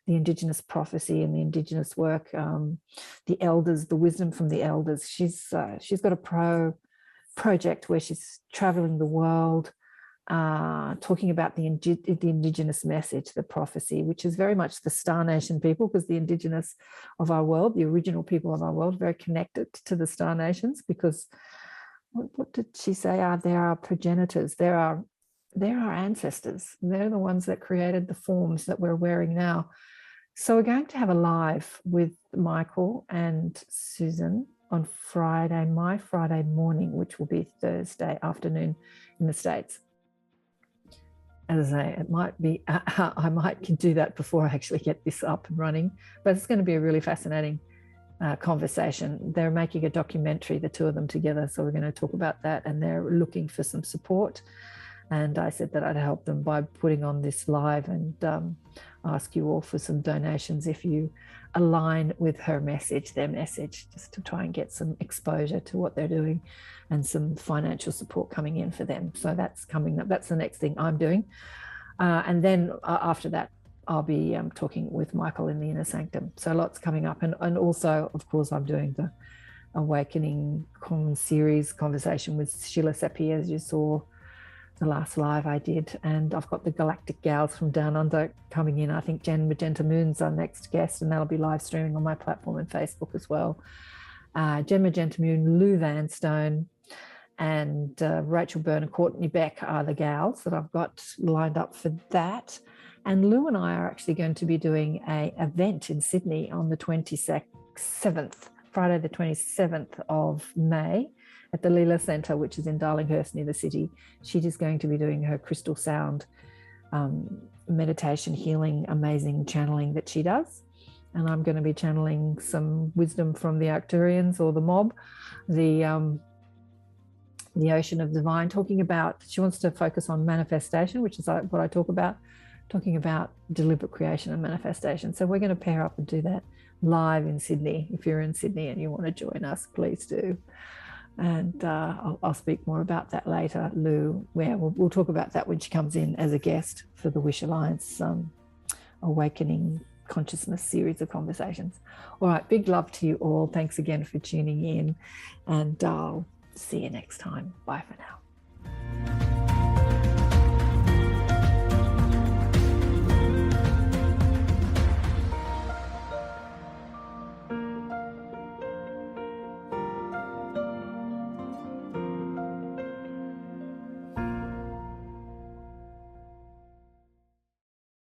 the Indigenous prophecy and the Indigenous work, the elders, the wisdom from the elders. She's got a project where she's traveling the world, talking about the Indigenous message, the prophecy, which is very much the Star Nation people, because the Indigenous of our world, the original people of our world, very connected to the Star Nations, because what did she say? They're our progenitors. They're our ancestors. They're the ones that created the forms that we're wearing now. So we're going to have a live with Michael and Susan on Friday, my Friday morning, which will be Thursday afternoon in the States. As I say, it might be, I might do that before I actually get this up and running, but it's going to be a really fascinating conversation. They're making a documentary, the two of them together, so we're going to talk about that, and they're looking for some support. And I said that I'd help them by putting on this live and ask you all for some donations if you align with her message, their message, just to try and get some exposure to what they're doing and some financial support coming in for them. So that's coming up. That's the next thing I'm doing. And then after that, I'll be talking with Michael in the Inner Sanctum. So lots coming up. And also, of course, I'm doing the Awakening series conversation with Sheila Seppi, as you saw the last live I did. And I've got the Galactic gals from Down Under coming in. I think Jen Magenta Moon's our next guest, and that'll be live streaming on my platform and Facebook as well. Jen Magenta Moon, Lou Vanstone, and Rachel Byrne and Courtney Beck are the gals that I've got lined up for that. And Lou and I are actually going to be doing an event in Sydney on the 27th, Friday the 27th of May at the Leela Centre, which is in Darlinghurst near the city. She is going to be doing her crystal sound meditation, healing, amazing channeling that she does. And I'm going to be channeling some wisdom from the Arcturians or the mob, the ocean of divine, talking about, she wants to focus on manifestation, which is what I talk about, talking about deliberate creation and manifestation. So we're going to pair up and do that live in Sydney. If you're in Sydney and you want to join us, please do. And I'll speak more about that later. Lou, we'll talk about that when she comes in as a guest for the Wish Alliance Awakening Consciousness series of conversations. All right, big love to you all. Thanks again for tuning in, and I'll see you next time. Bye for now.